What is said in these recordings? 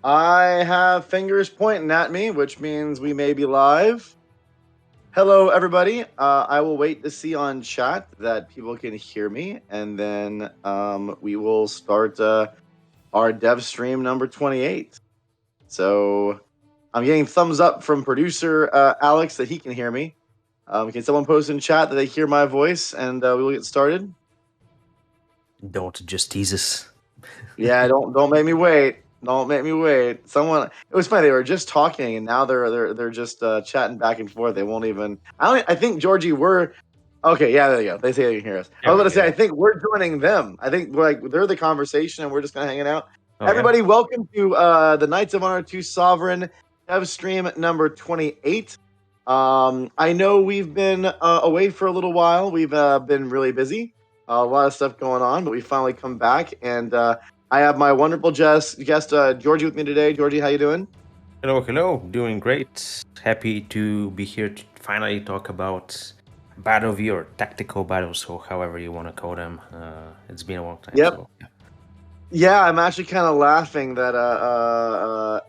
I have fingers pointing at me, which means we may be live. Hello, everybody. I will wait to see on chat that people can hear me, and then we will start our DevStream number 28. So I'm getting thumbs up from producer Alex that he can hear me. Can someone post in chat that they hear my voice, and we will get started? Don't just tease us. Yeah, don't make me wait. Don't make me wait. Someone. It was funny. They were just talking, and now they're just chatting back and forth. They won't even. I think Georgie. We're okay. Yeah, there you go. They say they can hear us. I There was we about to say. go. I think we're joining them. I think they're the conversation, and we're just kind of hanging out. Oh, yeah? Everybody, welcome to the Knights of Honor 2 Sovereign DevStream number 28. I know we've been away for a little while. We've been really busy. A lot of stuff going on, but we finally come back, and I have my wonderful guest Georgie with me today. Georgie, how you doing? Hello. Doing great. Happy to be here to finally talk about BattleView or tactical battles, so however you want to call them. It's been a long time, Yep. so yeah. Yeah, I'm actually kind of laughing that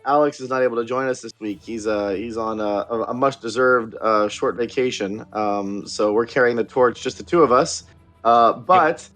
Alex is not able to join us this week. He's on a much deserved short vacation. So we're carrying the torch, just the two of us. Yep. But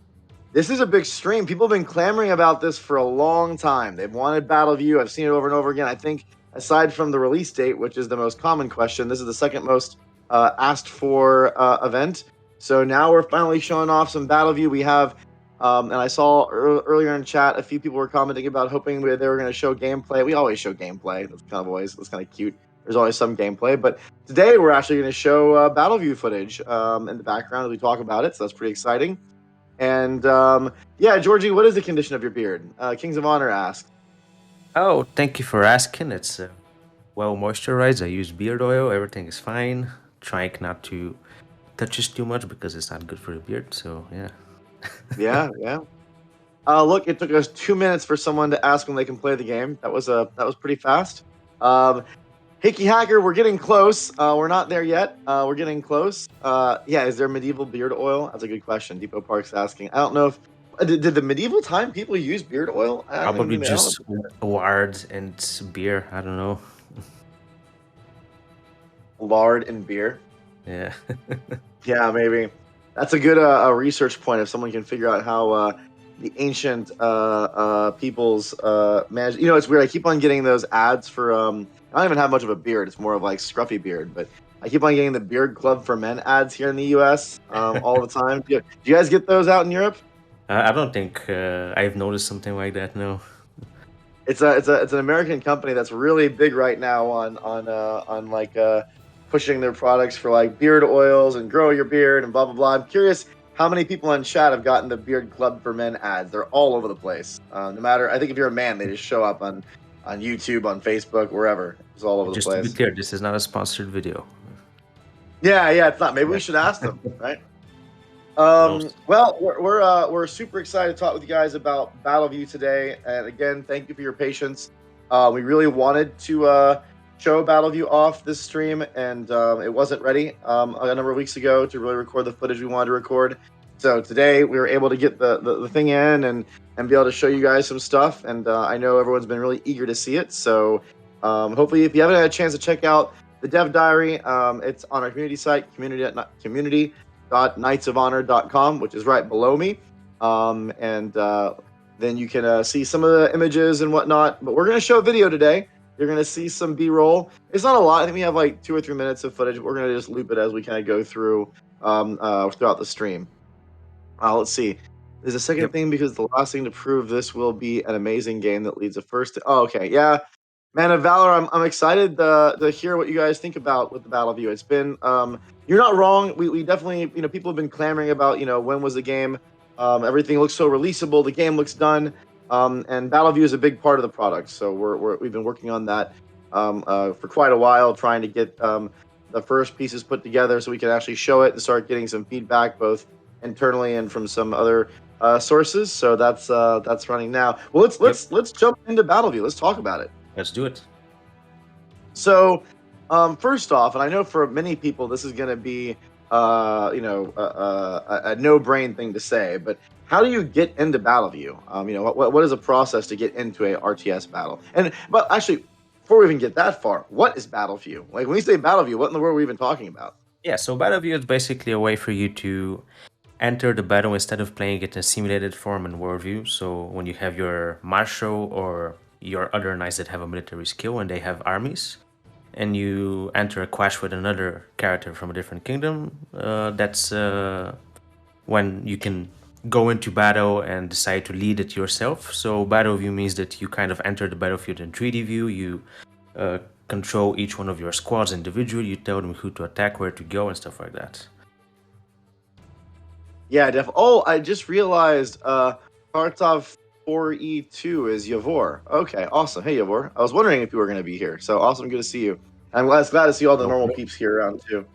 this is a big stream. People have been clamoring about this for a long time. They've wanted BattleView. I've seen it over and over again. I think aside from the release date, which is the most common question, this is the second most asked for event. So now we're finally showing off some BattleView. We have, and I saw earlier in chat, a few people were commenting about hoping they were going to show gameplay. We always show gameplay. That's kind of cute. There's always some gameplay, but today we're actually going to show BattleView footage in the background as we talk about it. So that's pretty exciting. And yeah, Georgie, what is the condition of your beard? Kings of Honor asked. Oh, thank you for asking. It's well moisturized. I use beard oil. Everything is fine. Trying not to touch it too much because it's not good for the beard. So, yeah. Yeah. Look, it took us 2 minutes for someone to ask when they can play the game. That was pretty fast. Hickey Hacker, we're getting close. We're not there yet. We're getting close. Yeah, is there medieval beard oil? That's a good question. Depot Park's asking. I don't know if did the medieval time people use beard oil? I don't even Probably think they. I don't just lard and beer. I don't know. lard and beer. Yeah. Yeah, maybe. That's a good research point if someone can figure out how the ancient peoples managed. You know, it's weird. I keep on getting those ads for. I don't even have much of a beard. It's more of like scruffy beard, but I keep on getting the Beard Club for Men ads here in the U.S. All the time. Do you guys get those out in Europe? I don't think I've noticed something like that. No. It's an American company that's really big right now on like pushing their products for like beard oils and grow your beard and blah blah blah. I'm curious how many people in chat have gotten the Beard Club for Men ads. They're all over the place. No matter, I think if you're a man, they just show up on YouTube, on Facebook, wherever. It's all over the Just to be place. clear, this is not a sponsored video. Yeah, it's not. Maybe we Yeah. should ask them, right? No. Well, we're super excited to talk with you guys about BattleView today, and again, thank you for your patience. We really wanted to show BattleView off this stream, and it wasn't ready a number of weeks ago to really record the footage we wanted to record. So today we were able to get the thing in and be able to show you guys some stuff, and I know everyone's been really eager to see it. So hopefully, if you haven't had a chance to check out the Dev Diary, it's on our community site, community.knightsofhonor.com, which is right below me. And then you can see some of the images and whatnot. But we're going to show a video today. You're going to see some B-roll. It's not a lot. I think we have like 2 or 3 minutes of footage. But we're going to just loop it as we kind of go through throughout the stream. Let's see. There's a second thing because the last thing to prove this will be an amazing game that leads a first. Oh, okay. Yeah. Man of Valor, I'm excited to hear what you guys think about with the BattleView. It's been you're not wrong. We definitely, people have been clamoring about, when was the game? Everything looks so releasable. The game looks done, and BattleView is a big part of the product. So we've been working on that for quite a while, trying to get the first pieces put together so we can actually show it and start getting some feedback both internally and from some other sources. So that's running now. Well, let's jump into BattleView. Let's talk about it. Let's do it. So, first off, and I know for many people this is going to be a no-brain thing to say, but how do you get into BattleView? What is a process to get into a RTS battle? But actually, before we even get that far, what is BattleView? Like when we say BattleView, what in the world are we even talking about? Yeah, so BattleView is basically a way for you to enter the battle instead of playing it in simulated form and worldview. So when you have your marshal or your other knights that have a military skill and they have armies, and you enter a clash with another character from a different kingdom, that's when you can go into battle and decide to lead it yourself. So battle view means that you kind of enter the battlefield in 3D view. You uh, control each one of your squads individually. You tell them who to attack, where to go, and stuff like that. Yeah, Oh, I just realized Tartov 4E2 is Yavor. Okay, awesome. Hey, Yavor. I was wondering if you were going to be here. So awesome. Good to see you. I'm glad to see all the No, normal no. peeps here around too.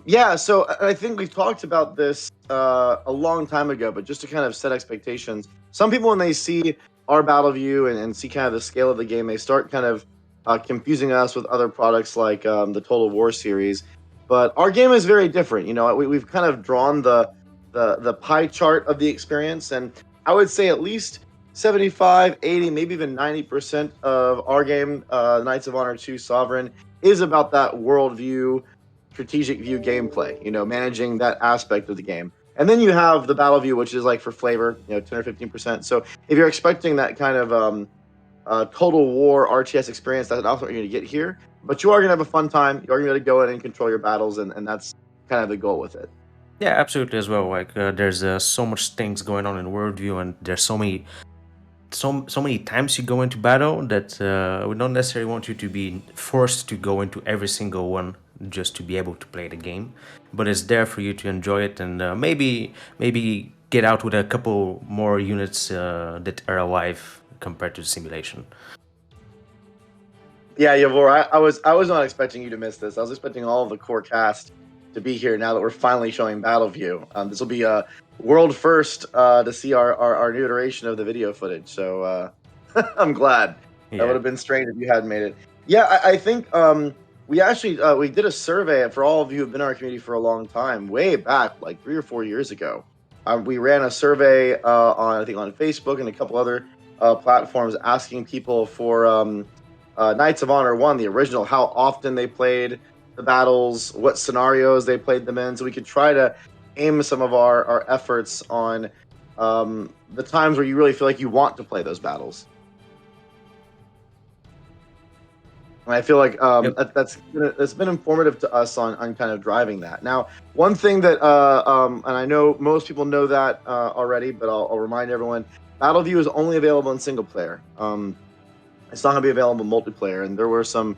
Yeah, so I think we've talked about this a long time ago, but just to kind of set expectations, some people, when they see our battle view and see kind of the scale of the game, they start kind of confusing us with other products like the Total War series. But our game is very different. We've kind of drawn the pie chart of the experience, and I would say at least 75, 80, maybe even 90% of our game, Knights of Honor 2 Sovereign, is about that worldview, strategic view gameplay, managing that aspect of the game. And then you have the battle view, which is like for flavor, 10 or 15%. So if you're expecting that kind of Total War RTS experience, that's not what you're going to get here. But you are going to have a fun time. You are going to go in and control your battles, and that's kind of the goal with it. Yeah, absolutely as well. Like there's so much things going on in worldview, and there's so many times you go into battle that we don't necessarily want you to be forced to go into every single one just to be able to play the game, but it's there for you to enjoy it and maybe get out with a couple more units that are alive compared to the simulation. Yeah, Yavor, I was not expecting you to miss this. I was expecting all of the core cast to be here now that we're finally showing BattleView. This will be a world first to see our new iteration of the video footage. So I'm glad. That would Yeah. have been strange if you hadn't made it. Yeah, I think we actually we did a survey for all of you who've been in our community for a long time, way back, like 3 or 4 years ago. We ran a survey on, I think, on Facebook and a couple other platforms, asking people for Knights of Honor 1, the original, how often they played the battles, what scenarios they played them in, so we could try to aim some of our efforts on the times where you really feel like you want to play those battles. And I feel like Yep. that's been informative to us on kind of driving that. Now, one thing that and I know most people know that already, but I'll remind everyone: BattleView is only available in single player. It's not going to be available in multiplayer. And there were some.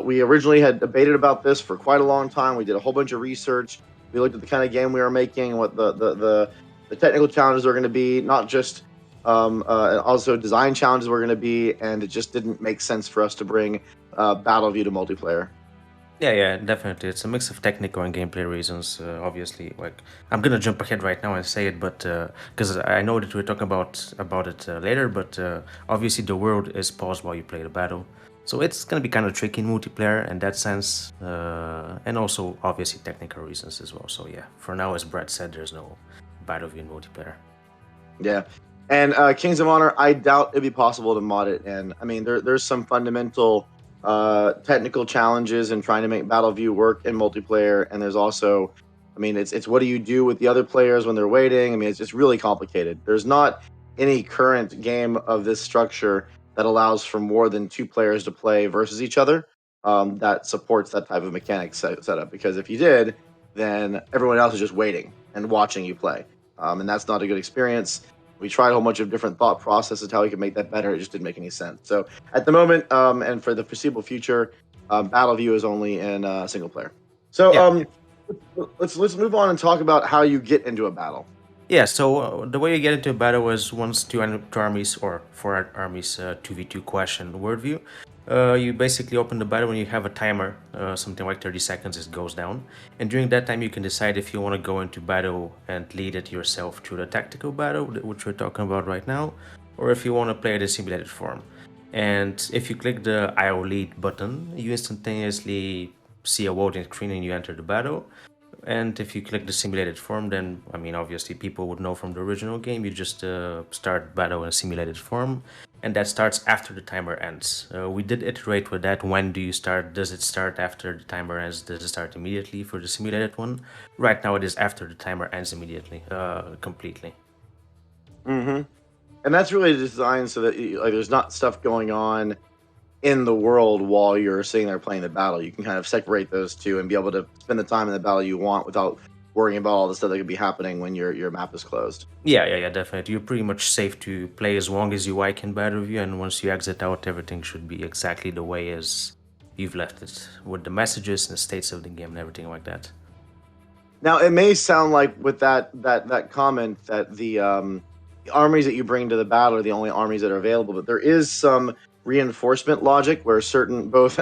We originally had debated about this for quite a long time. We did a whole bunch of research. We looked at the kind of game we were making, what the technical challenges were going to be, not just also design challenges were going to be, and it just didn't make sense for us to bring BattleView to multiplayer. Yeah, definitely. It's a mix of technical and gameplay reasons. Obviously, like I'm gonna jump ahead right now and say it, but because I know that we're talking about it later, but obviously the world is paused while you play the battle, so it's gonna be kind of tricky in multiplayer in that sense, and also obviously technical reasons as well. So yeah, for now, as Brad said, there's no battlefield in multiplayer. Yeah. And Kings of Honor, I doubt it'd be possible to mod it in. I mean, there's some fundamental technical challenges in trying to make BattleView work in multiplayer, and there's also, I mean, it's what do you do with the other players when they're waiting? I mean, it's really complicated. There's not any current game of this structure that allows for more than two players to play versus each other that supports that type of mechanic setup. Because if you did, then everyone else is just waiting and watching you play, and that's not a good experience. We tried a whole bunch of different thought processes how we could make that better. It just didn't make any sense. So at the moment, and for the foreseeable future, BattleView is only in single player. So Yeah. let's move on and talk about how you get into a battle. Yeah, so the way you get into a battle is once two armies or four armies 2v2 question worldview. You basically open the battle when you have a timer, something like 30 seconds, it goes down. And during that time, you can decide if you want to go into battle and lead it yourself through the tactical battle, which we're talking about right now, or if you want to play it in simulated form. And if you click the IO lead button, you instantaneously see a voting screen and you enter the battle. And if you click the simulated form, then, I mean, obviously people would know from the original game, you just start battle in a simulated form, and that starts after the timer ends. We did iterate with that. When do you start? Does it start after the timer ends? Does it start immediately for the simulated one? Right now it is after the timer ends immediately, completely. Mm-hmm. And that's really designed so that like there's not stuff going on in the world while you're sitting there playing the battle. You can kind of separate those two and be able to spend the time in the battle you want without worrying about all the stuff that could be happening when your map is closed. Yeah, definitely. You're pretty much safe to play as long as you like in BattleView, and once you exit out, everything should be exactly the way as you've left it, with the messages and the states of the game and everything like that. Now, it may sound like with that comment that the armies that you bring to the battle are the only armies that are available, but there is some reinforcement logic where certain both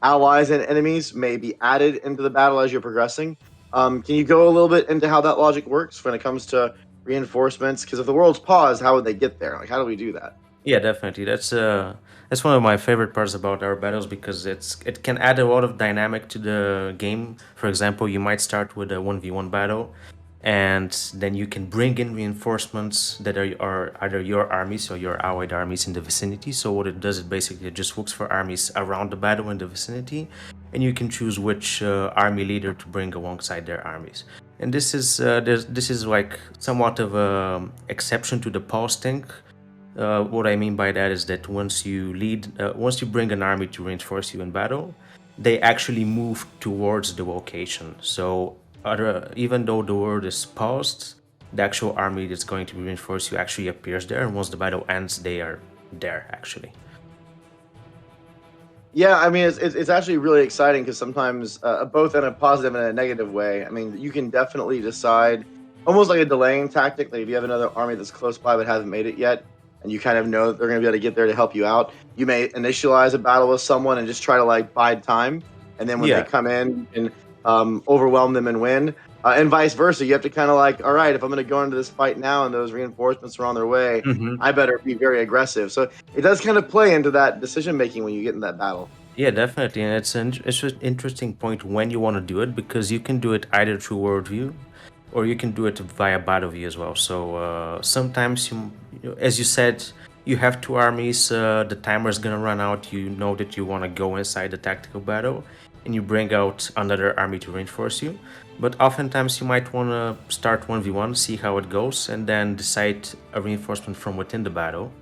allies and enemies may be added into the battle as you're progressing. Can you go a little bit into how that logic works when it comes to reinforcements? Because if the world's paused, how would they get there? Like, how do we do that? Yeah, definitely. That's one of my favorite parts about our battles because it can add a lot of dynamic to the game. For example, you might start with a 1v1 battle, and then you can bring in reinforcements that are either your armies or your allied armies in the vicinity. So what it does, it basically just looks for armies around the battle in the vicinity, and you can choose which army leader to bring alongside their armies. And this is like somewhat of a exception to the pause thing. What I mean by that is that once you bring an army to reinforce you in battle, they actually move towards the location. So, even though the word is paused, the actual army that's going to reinforce you actually appears there, and once the battle ends, they are there actually. Yeah, I mean, it's actually really exciting because sometimes, both in a positive and a negative way. I mean, you can definitely decide, almost like a delaying tactic. Like if you have another army that's close by but hasn't made it yet, and you kind of know that they're going to be able to get there to help you out, you may initialize a battle with someone and just try to like bide time, and then when they Yeah. come in and overwhelm them and win, and vice versa. You have to kind of like, all right, if I'm going to go into this fight now and those reinforcements are on their way, Hmm. I better be very aggressive. So it does kind of play into that decision making when you get in that battle. Yeah, definitely, and it's an interesting point when you want to do it because you can do it either through worldview, or you can do it via BattleView as well. So sometimes as you said, you have two armies. The timer is gonna run out. You know that you want to go inside the tactical battle, and you bring out another army to reinforce you. But oftentimes you might want to start 1v1, see how it goes, and then decide a reinforcement from within the battle.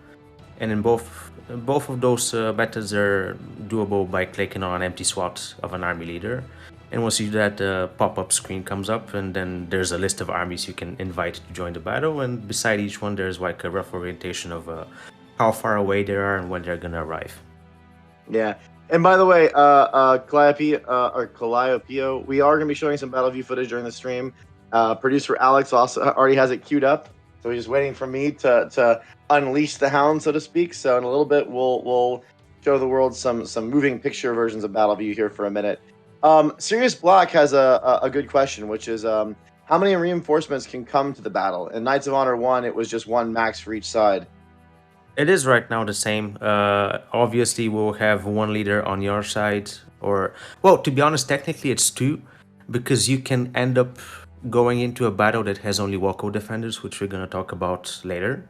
And in both of those methods are doable by clicking on an empty slot of an army leader. And once you do that, the pop-up screen comes up, and then there's a list of armies you can invite to join the battle. And beside each one, there's like a rough orientation of how far away they are and when they're gonna arrive. Yeah. And by the way, Calliope, we are going to be showing some BattleView footage during the stream. Producer Alex also already has it queued up, so he's just waiting for me to unleash the hound, so to speak. So in a little bit, we'll show the world some moving picture versions of BattleView here for a minute. Sirius Black has a good question, which is how many reinforcements can come to the battle? In Knights of Honor 1, it was just one max for each side. It is right now the same. Obviously, we'll have one leader on your side, or well, to be honest, technically it's two, because you can end up going into a battle that has only Wako defenders, which we're gonna talk about later.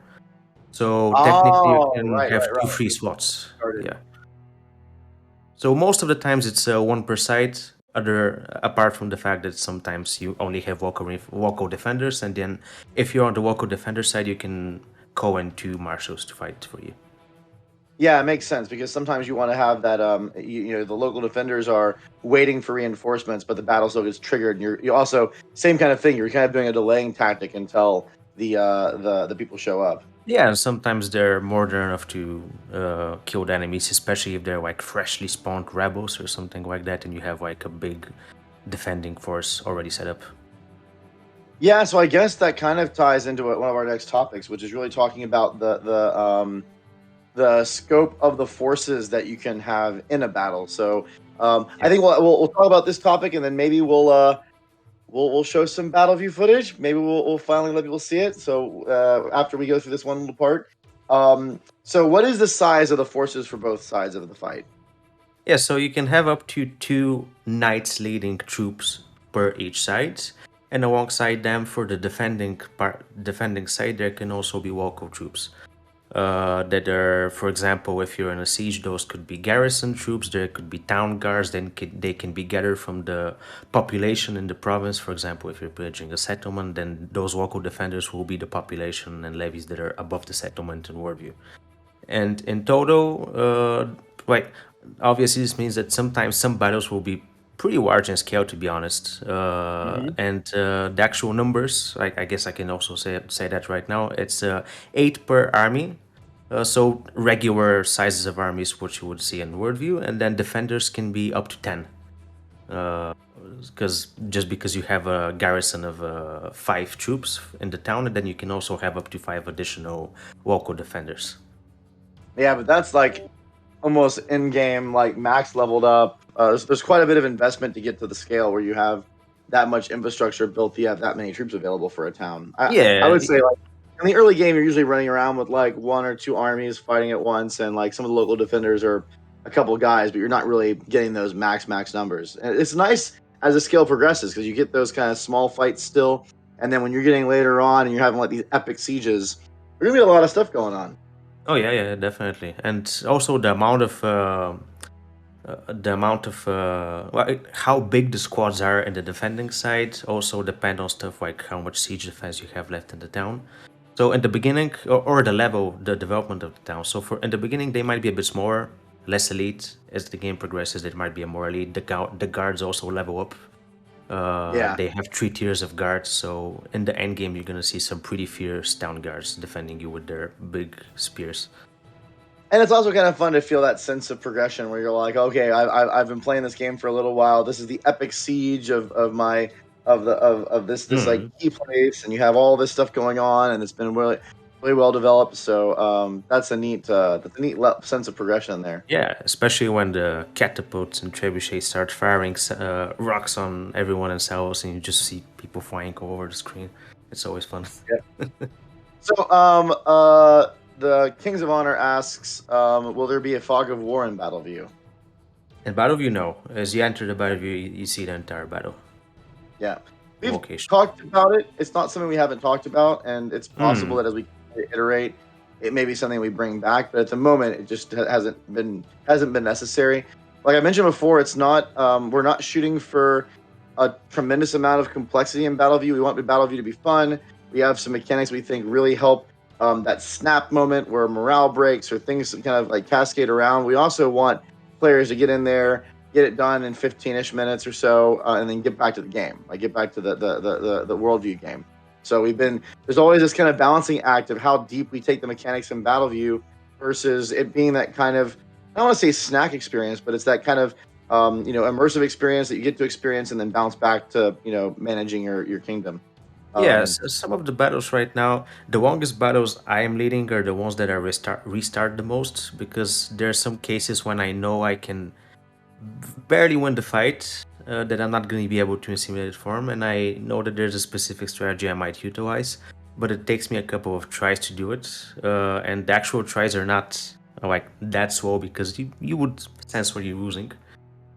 So technically, you Oh, can right, have right, two right. free slots. Started. Yeah. So most of the times it's one per side. Other apart from the fact that sometimes you only have Wako defenders, and then if you're on the Wako defender side, you can call in two marshals to fight for you. Yeah, it makes sense because sometimes you want to have that. You know, the local defenders are waiting for reinforcements, but the battle still gets triggered, and you also same kind of thing. You're kind of doing a delaying tactic until the people show up. Yeah, and sometimes they're more than enough to kill the enemies, especially if they're like freshly spawned rebels or something like that, and you have like a big defending force already set up. Yeah, so I guess that kind of ties into one of our next topics, which is really talking about the scope of the forces that you can have in a battle. So I Yeah. think we'll talk about this topic, and then maybe we'll show some BattleView footage. Maybe we'll finally let people see it. So after we go through this one little part, so what is the size of the forces for both sides of the fight? Yeah, so you can have up to 2 knights leading troops per each side, and alongside them for the defending side, there can also be local troops. That are, for example, if you're in a siege, those could be garrison troops. There could be town guards. Then they can be gathered from the population in the province. For example, if you're pillaging a settlement, then those local defenders will be the population and levies that are above the settlement in Warview. And in total, like obviously this means that sometimes some battles will be pretty large in scale, to be honest. And the actual numbers, I guess I can also say that right now. It's 8 per army. So regular sizes of armies, which you would see in Worldview, and then defenders can be up to 10. Because you have a garrison of 5 troops in the town, and then you can also have up to 5 additional local defenders. Yeah, but that's like almost in game, like max leveled up. There's quite a bit of investment to get to the scale where you have that much infrastructure built. You have that many troops available for a town. I Yeah, would say like in the early game, you're usually running around with like 1 or 2 armies fighting at once, and like some of the local defenders are a couple guys, but you're not really getting those max numbers. And it's nice as the scale progresses because you get those kind of small fights still, and then when you're getting later on and you're having like these epic sieges, there's gonna be a lot of stuff going on. oh yeah, definitely. And also how big the squads are in the defending side also depend on stuff like how much siege defense you have left in the town. So in the beginning, or the development of the town. So for in the beginning, they might be a bit smaller, less elite. As the game progresses, they might be a more elite. The guards also level up. Yeah. They have 3 tiers of guards, so in the end game, you're gonna see some pretty fierce town guards defending you with their big spears. And it's also kind of fun to feel that sense of progression where you're like, okay, I've been playing this game for a little while. This is the epic siege of my of this like Mm. key place, and you have all this stuff going on, and it's been really well developed. So that's a neat sense of progression there. Yeah, especially when the catapults and trebuchets start firing rocks on everyone in cells, and you just see people flying all over the screen. It's always fun. Yeah. So the Kings of Honor asks, will there be a fog of war in BattleView? And BattleView, no. As you enter the BattleView, you see the entire battle Yeah. We've location. talked about it. It's not something we haven't talked about, and it's possible Mm. that as we iterate, it may be something we bring back. But at the moment, it just hasn't been necessary. Like I mentioned before, it's not. We're not shooting for a tremendous amount of complexity in BattleView. We want the BattleView to be fun. We have some mechanics we think really help that snap moment where morale breaks or things kind of like cascade around. We also want players to get in there, get it done in 15-ish minutes or so, and then get back to the game, like get back to the worldview game. So there's always this kind of balancing act of how deep we take the mechanics in BattleView versus it being that kind of, I don't want to say snack experience, but it's that kind of immersive experience that you get to experience and then bounce back to managing your kingdom. Yes, some of the battles right now, the longest battles I am leading are the ones that I restart the most, because there are some cases when I know I can barely win the fight, that I'm not going to be able to in simulated form, and I know that there's a specific strategy I might utilize, but it takes me a couple of tries to do it, and the actual tries are not like that slow because you would sense when you're losing.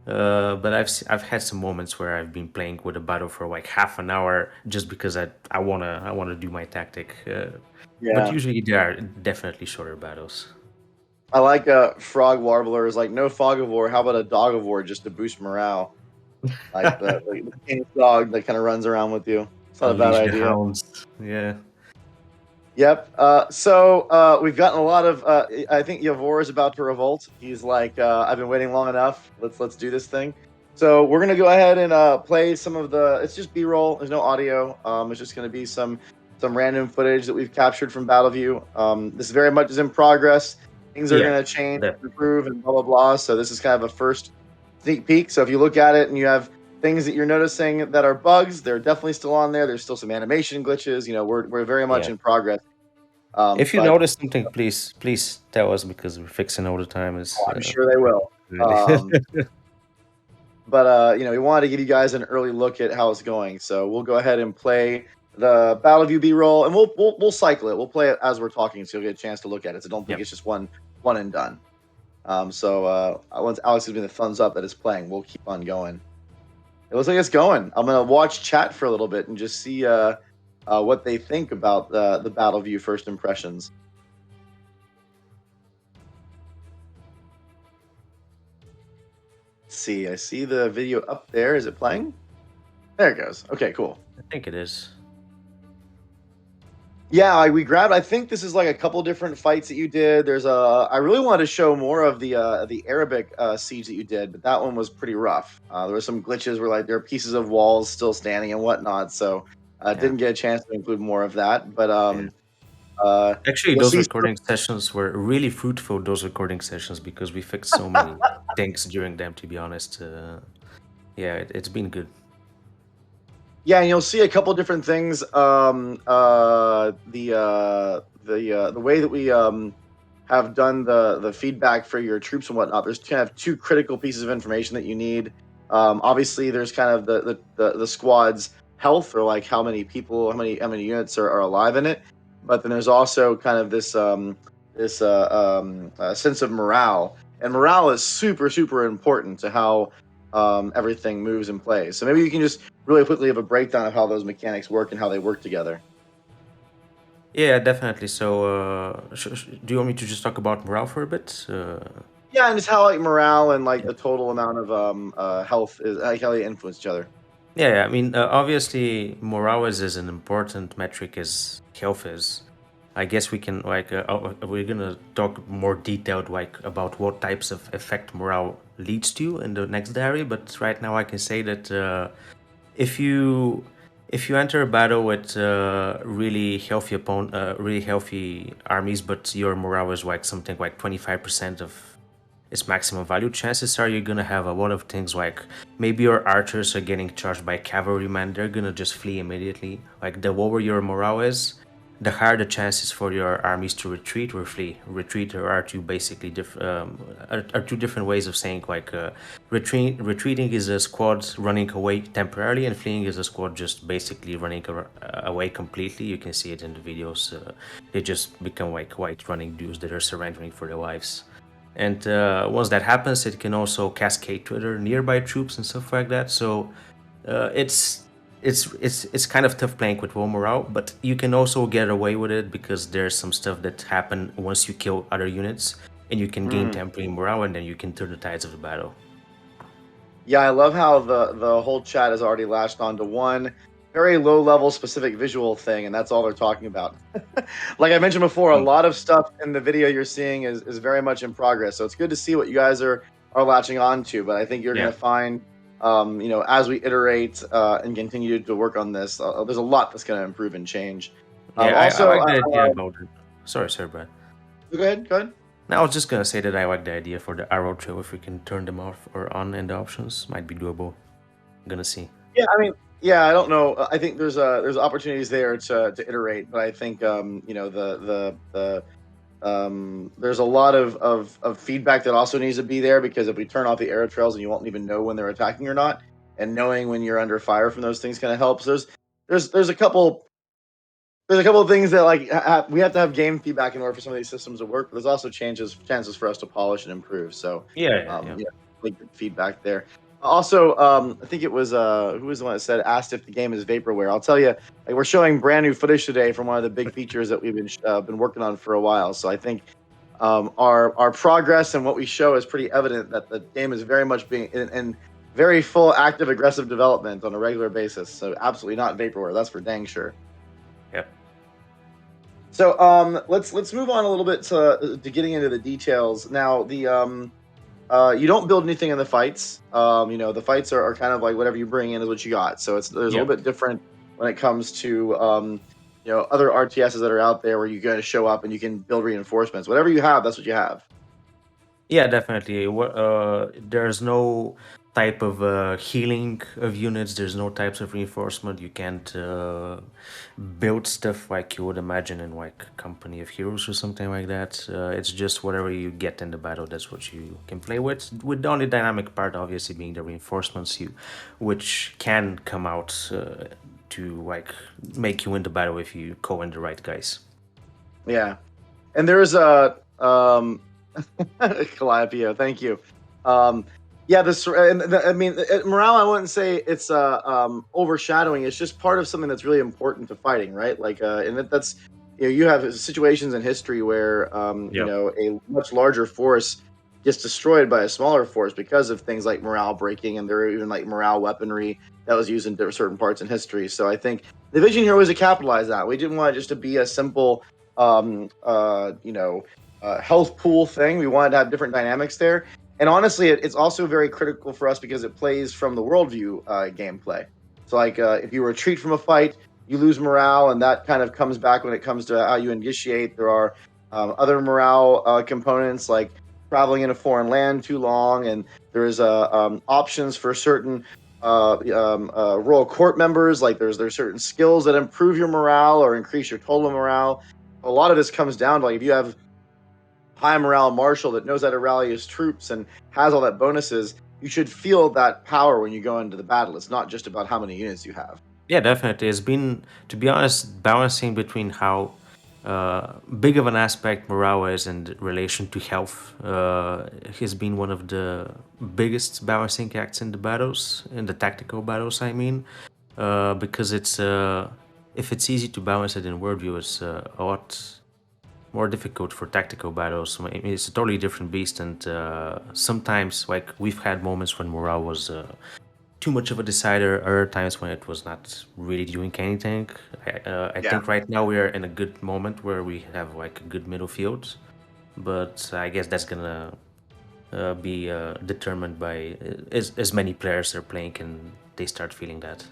But I've had some moments where I've been playing with a battle for like half an hour just because I wanna do my tactic. But Yeah, usually they are definitely shorter battles. I like frog warblers. Like no fog of war. How about a dog of war just to boost morale? Like the king's dog that kind of runs around with you. It's not a bad Unleash the idea. hounds. Yeah. Yep. We've gotten a lot of. I think Yavor is about to revolt. He's like, I've been waiting long enough. Let's do this thing. So we're gonna go ahead and play some of the. It's just B-roll. There's no audio. It's just gonna be some random footage that we've captured from BattleView. This very much is in progress. Things are Yeah. gonna change, Definitely. improve, and blah blah blah. So this is kind of a first sneak peek. So if you look at it and you have things that you're noticing that are bugs, they're definitely still on there. There's still some animation glitches. We're very much Yeah. in progress. If you But notice something, please tell us because we're fixing all the time. Is I'm sure they will. really. We wanted to give you guys an early look at how it's going. So we'll go ahead and play the BattleView B-roll, and we'll cycle it. We'll play it as we're talking, so you'll get a chance to look at it. So don't think Yep. it's just one and done. Once Alex gives me the thumbs up that it's playing, we'll keep on going. It looks like it's going. I'm gonna watch chat for a little bit and just see what they think about the BattleView first impressions. Let's see, I see the video up there. Is it playing? There it goes. Okay, cool. I think it is. Yeah, we grabbed. I think this is like a couple different fights that you did. There's a. I really wanted to show more of the Arabic siege that you did, but that one was pretty rough. There were some glitches where like there are pieces of walls still standing and whatnot. So didn't get a chance to include more of that. But Actually, you'll those see. recording sessions were really fruitful. Those recording sessions because we fixed so many things during them. To be honest, it's been good. Yeah, and you'll see a couple different things. The way that we have done the feedback for your troops and whatnot. There's kind of two critical pieces of information that you need. Obviously, there's kind of the squad's health, or like how many people, how many units are alive in it. But then there's also kind of this sense of morale, and morale is super important to how everything moves and plays. So maybe you can just really quickly have a breakdown of how those mechanics work and how they work together. Yeah, definitely. So, do you want me to just talk about morale for a bit? Yeah, and just how like morale and like the total amount of health is, like how they influence each other. Yeah, I mean, obviously, morale is as an important metric as health is. I guess we can we're gonna talk more detailed about what types of effect morale leads to in the next diary. But right now, I can say that if you enter a battle with really healthy armies, but your morale is like something like 25% of its maximum value, chances are you're gonna have a lot of things like maybe your archers are getting charged by cavalrymen. They're gonna just flee immediately. Like the lower your morale is, the higher the chances for your armies to retreat or flee. Retreat are two basically are two different ways of saying retreating is a squad running away temporarily, and fleeing is a squad just basically running away completely. You can see it in the videos. They just become like white running dudes that are surrendering for their lives. And once that happens, it can also cascade to other nearby troops and stuff like that. So it's kind of tough playing with low morale, but you can also get away with it because there's some stuff that happen once you kill other units, and you can gain temporary morale, and then you can turn the tides of the battle. Yeah, I love how the whole chat has already latched onto one very low level specific visual thing, and that's all they're talking about. Like I mentioned before, a lot of stuff in the video you're seeing is very much in progress. So it's good to see what you guys are latching on to. But I think you're going to find, as we iterate and continue to work on this, there's a lot that's going to improve and change. I like the idea about it. Sorry, Brad. Go ahead. Now, I was just gonna say that I like the idea for the arrow trail. If we can turn them off or on in the options, might be doable. Gonna see. Yeah, I mean, I don't know. I think there's opportunities there to iterate, but I think there's a lot of feedback that also needs to be there, because if we turn off the arrow trails and you won't even know when they're attacking or not, and knowing when you're under fire from those things kind of helps. There's a couple of things that like we have to have game feedback in order for some of these systems to work, but there's also chances for us to polish and improve. So good feedback there. Also, I think it was who was the one that asked if the game is vaporware. I'll tell you, like, we're showing brand new footage today from one of the big features that we've been working on for a while. So I think our progress and what we show is pretty evident that the game is very much being in very full, active, aggressive development on a regular basis. So absolutely not vaporware. That's for dang sure. Yep. So let's move on a little bit to getting into the details. Now you don't build anything in the fights. The fights are kind of like whatever you bring in is what you got. So there's a little bit different when it comes to other RTSs that are out there where you got to show up and you can build reinforcements. Whatever you have, that's what you have. Yeah, definitely. There's no type of healing of units. There's no types of reinforcement. You can't build stuff like you would imagine in like Company of Heroes or something like that. It's just whatever you get in the battle, that's what you can play with. With the only dynamic part, obviously, being the reinforcements, which can come out to like make you win the battle if you call in the right guys. Yeah, and there is a Calliope, thank you. Yeah, this and I mean morale. I wouldn't say it's overshadowing. It's just part of something that's really important to fighting, right? Like, and that's you have situations in history where Yeah. a much larger force gets destroyed by a smaller force because of things like morale breaking, and there are even like morale weaponry that was used in certain parts in history. So I think the vision here was to capitalize that. We didn't want it just to be a simple, um, uh, you know health pool thing. We wanted to have different dynamics there. And honestly, it's also very critical for us because it plays from the worldview gameplay. So, like, if you retreat from a fight, you lose morale, and that kind of comes back when it comes to how you initiate. There are other morale components, like traveling in a foreign land too long, and there's options for certain royal court members. Like, there's certain skills that improve your morale or increase your total morale. A lot of this comes down to, like, if you have high morale marshal that knows how to rally his troops and has all that bonuses, you should feel that power when you go into the battle. It's not just about how many units you have. Yeah, definitely. It's been, to be honest, balancing between how big of an aspect morale is in relation to health has been one of the biggest balancing acts in the battles, in the tactical battles, I mean. Because it's if it's easy to balance it in worldview, it's a lot more difficult for tactical battles. I mean, it's a totally different beast, and sometimes, like, we've had moments when morale was too much of a decider, other times when it was not really doing anything. I Yeah. think right now we are in a good moment where we have like a good middle field, but I guess that's gonna be determined by as many players are playing and they start feeling that.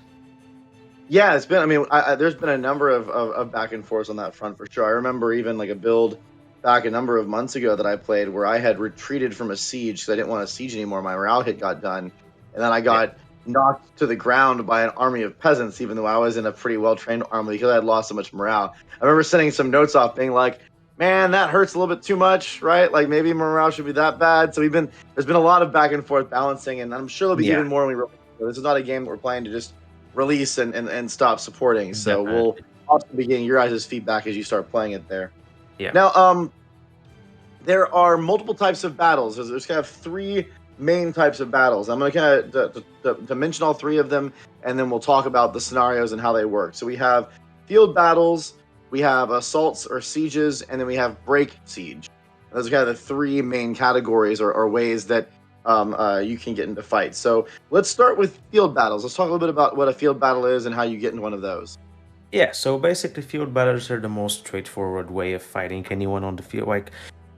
Yeah, it's been. I mean, there's been a number of back and forths on that front for sure. I remember even like a build back a number of months ago that I played where I had retreated from a siege because I didn't want to siege anymore. My morale hit got done, and then I Yeah. got knocked to the ground by an army of peasants, even though I was in a pretty well trained army because I had lost so much morale. I remember sending some notes off, being like, "Man, that hurts a little bit too much, right? Like maybe morale should be that bad." So there's been a lot of back and forth balancing, and I'm sure there'll be Yeah, even more when we. This is not a game that we're playing to just release and stop supporting. So we'll definitely. also be getting your guys' feedback as you start playing it there. Yeah. Now, there are multiple types of battles. There's kind of three main types of battles. I'm going to kind of to mention all three of them, and then we'll talk about the scenarios and how they work. So we have field battles, we have assaults or sieges, and then we have break siege. Those are kind of the three main categories or ways that you can get into fights. So let's start with field battles. Let's talk a little bit about what a field battle is and how you get into one of those. Yeah, so basically field battles are the most straightforward way of fighting anyone on the field. Like,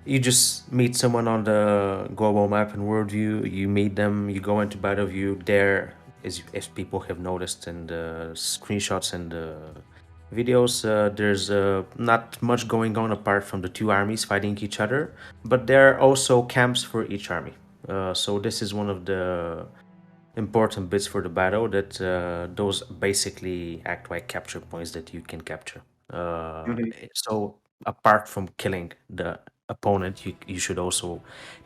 you just meet someone on the global map and worldview, you meet them, you go into BattleView. There, as people have noticed in the screenshots and the videos, there's not much going on apart from the two armies fighting each other, but there are also camps for each army. So this is one of the important bits for the battle, that those basically act like capture points that you can capture. Mhm. So apart from killing the opponent, you should also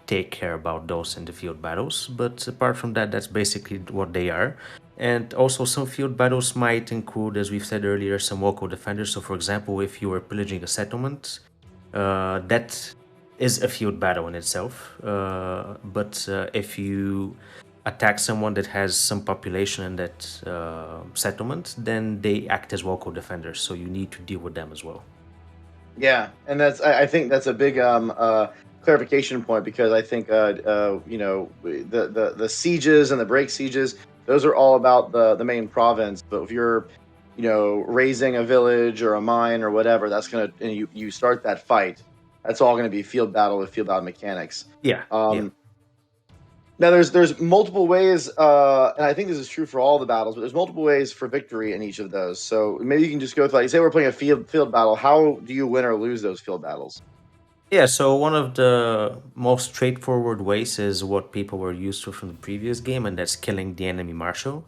take care about those in the field battles. But apart from that, that's basically what they are. And also, some field battles might include, as we've said earlier, some local defenders. So, for example, if you are pillaging a settlement, that is a field battle in itself. But if you attack someone that has some population in that settlement, then they act as local defenders. So you need to deal with them as well. Yeah, and I think that's a big clarification point because I think the sieges and the break sieges, those are all about the main province. But if you're raising a village or a mine or whatever, that's gonna and you start that fight. That's all gonna be field battle with field battle mechanics. Yeah, yeah. Um, Now there's multiple ways, and I think this is true for all the battles, but there's multiple ways for victory in each of those. So maybe you can just go through, like, say we're playing a field battle. How do you win or lose those field battles? Yeah, so one of the most straightforward ways is what people were used to from the previous game, and that's killing the enemy marshal,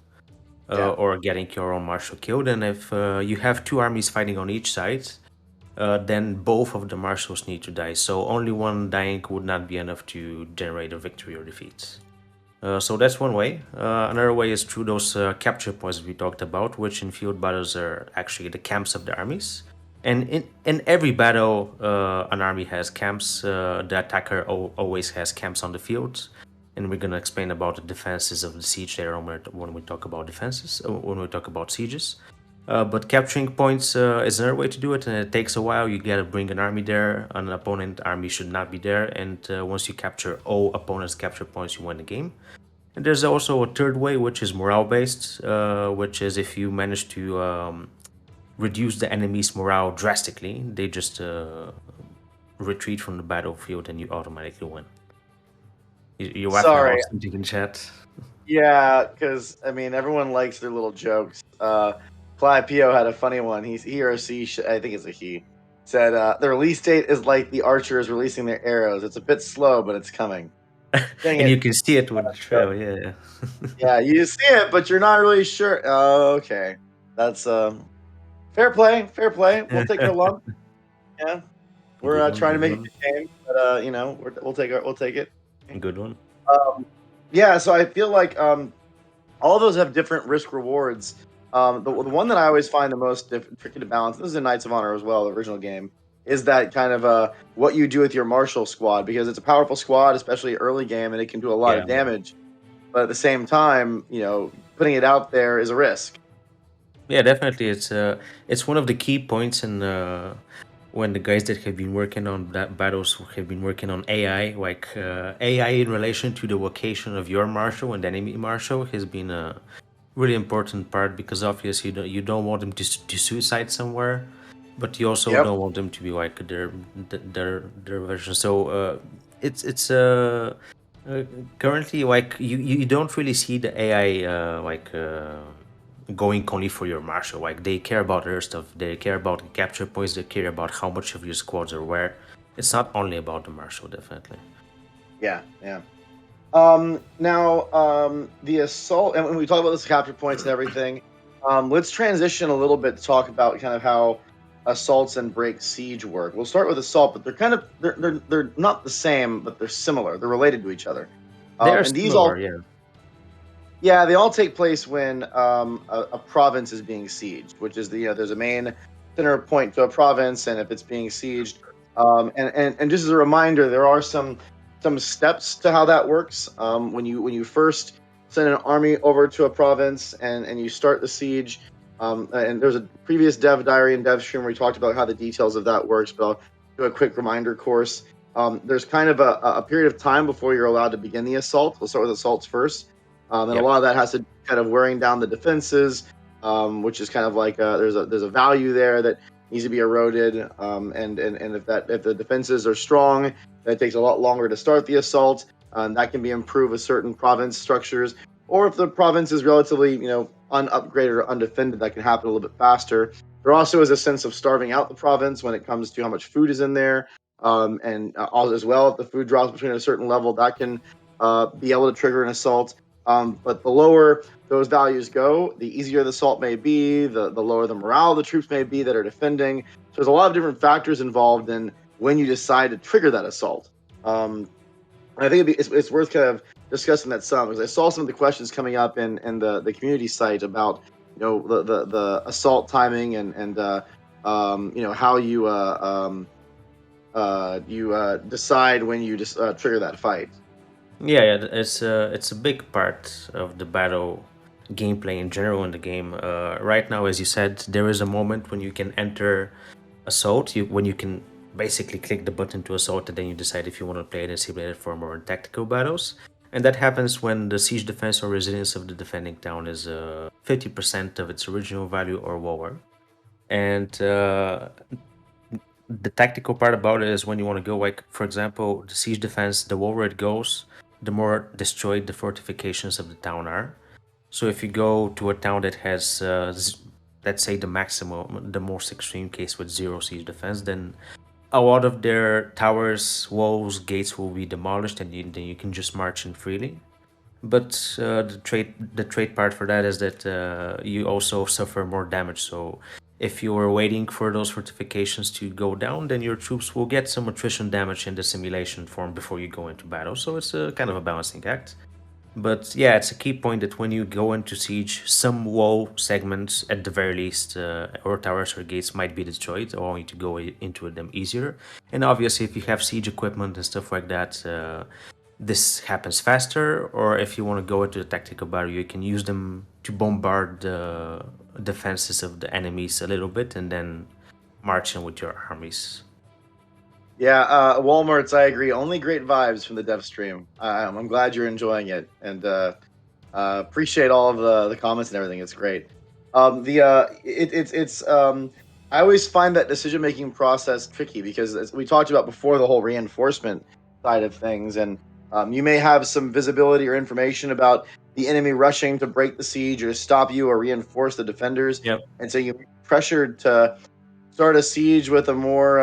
Yeah. or getting your own marshal killed. And if you have two armies fighting on each side, then both of the marshals need to die. So only one dying would not be enough to generate a victory or defeat. So that's one way. Another way is through those capture points we talked about, which in field battles are actually the camps of the armies. And in every battle, an army has camps. The attacker always has camps on the field, and we're gonna explain about the defenses of the siege later on when we talk about defenses, when we talk about sieges. But capturing points is another way to do it, and it takes a while. You gotta bring an army there. An opponent army should not be there, and once you capture all opponents' capture points, you win the game. And there's also a third way, which is morale based, which is if you manage to reduce the enemy's morale drastically, they just retreat from the battlefield and you automatically win. You're laughing Sorry. about something in chat. Yeah, because I mean, everyone likes their little jokes. Fly Pio had a funny one. He or she, I think it's a he, said the release date is like the archers releasing their arrows. It's a bit slow, but it's coming. Dang And it! you can see it with the trail, yeah. Yeah, you see it, but you're not really sure. Oh, okay, that's fair play. Fair play. We'll take our lump. Yeah, we're Good one, trying to good make one, it a game, but we'll take it. good one. Um, yeah, so I feel like all of those have different risk rewards. The one that I always find the most tricky to balance, this is in Knights of Honor as well, the original game, is that kind of what you do with your martial squad, because it's a powerful squad, especially early game, and it can do a lot Yeah, of damage. But at the same time, putting it out there is a risk. yeah, definitely. It's one of the key points in when the guys that have been working on that battles have been working on AI, like AI in relation to the location of your marshal and the enemy marshal has been a really important part because obviously you don't want them to suicide somewhere, but you also Yep. don't want them to be like their version. So it's currently like you don't really see the AI going only for your marshal. Like they care about other stuff. They care about the capture points. They care about how much of your squads are where. It's not only about the marshal, definitely. Yeah, yeah. Now, the assault, and when we talk about this capture points and everything, let's transition a little bit to talk about kind of how assaults and break siege work. We'll start with assault, but they're not the same, but they're similar. They're related to each other. They are And these all, similar, yeah. yeah, they all take place when a province is being sieged, which is there's a main center point to a province, and if it's being sieged, and just as a reminder, there are some steps to how that works. When you first send an army over to a province and you start the siege, and there's a previous dev diary and DevStream where we talked about how the details of that works, but I'll do a quick reminder course. There's kind of a period of time before you're allowed to begin the assault. We'll start with assaults first. And a Yep. lot of that has to do kind of wearing down the defenses, which is kind of like there's a value there that needs to be eroded. And if the defenses are strong, that takes a lot longer to start the assault. That can be improved with certain province structures, or if the province is relatively unupgraded or undefended, that can happen a little bit faster. There also is a sense of starving out the province when it comes to how much food is in there, and all as well. If the food drops between a certain level, that can be able to trigger an assault. But the lower those values go, the easier the assault may be, the lower the morale of the troops may be that are defending. So there's a lot of different factors involved in when you decide to trigger that assault. And I think it's worth kind of discussing that some, because I saw some of the questions coming up in the community site about the assault timing and how you decide when you just trigger that fight. Yeah, it's a big part of the battle gameplay in general in the game. Right now, as you said, there is a moment when you can enter assault. When you can basically click the button to assault, and then you decide if you want to play it in simulated form or in tactical battles. And that happens when the siege defense or resilience of the defending town is 50% of its original value or lower. And the tactical part about it is when you want to go, like for example, the siege defense, the lower it goes, the more destroyed the fortifications of the town are. So if you go to a town that has let's say the maximum, the most extreme case with zero siege defense, then a lot of their towers, walls, gates will be demolished, and then you can just march in freely. But the trade part for that is that you also suffer more damage. So if you are waiting for those fortifications to go down, then your troops will get some attrition damage in the simulation form before you go into battle. So it's a kind of a balancing act. But yeah, it's a key point that when you go into siege, some wall segments, at the very least, or towers or gates might be destroyed, allowing you to go into them easier. And obviously, if you have siege equipment and stuff like that, this happens faster. Or if you want to go into the tactical barrier, you can use them to bombard the defenses of the enemies a little bit, and then march in with your armies. Yeah, Walmart's. I agree. Only great vibes from the DevStream. I'm glad you're enjoying it, and appreciate all of the comments and everything. It's great. It's I always find that decision making process tricky because as we talked about before, the whole reinforcement side of things, and you may have some visibility or information about the enemy rushing to break the siege or to stop you or reinforce the defenders, Yep. and so you're pressured to start a siege with a more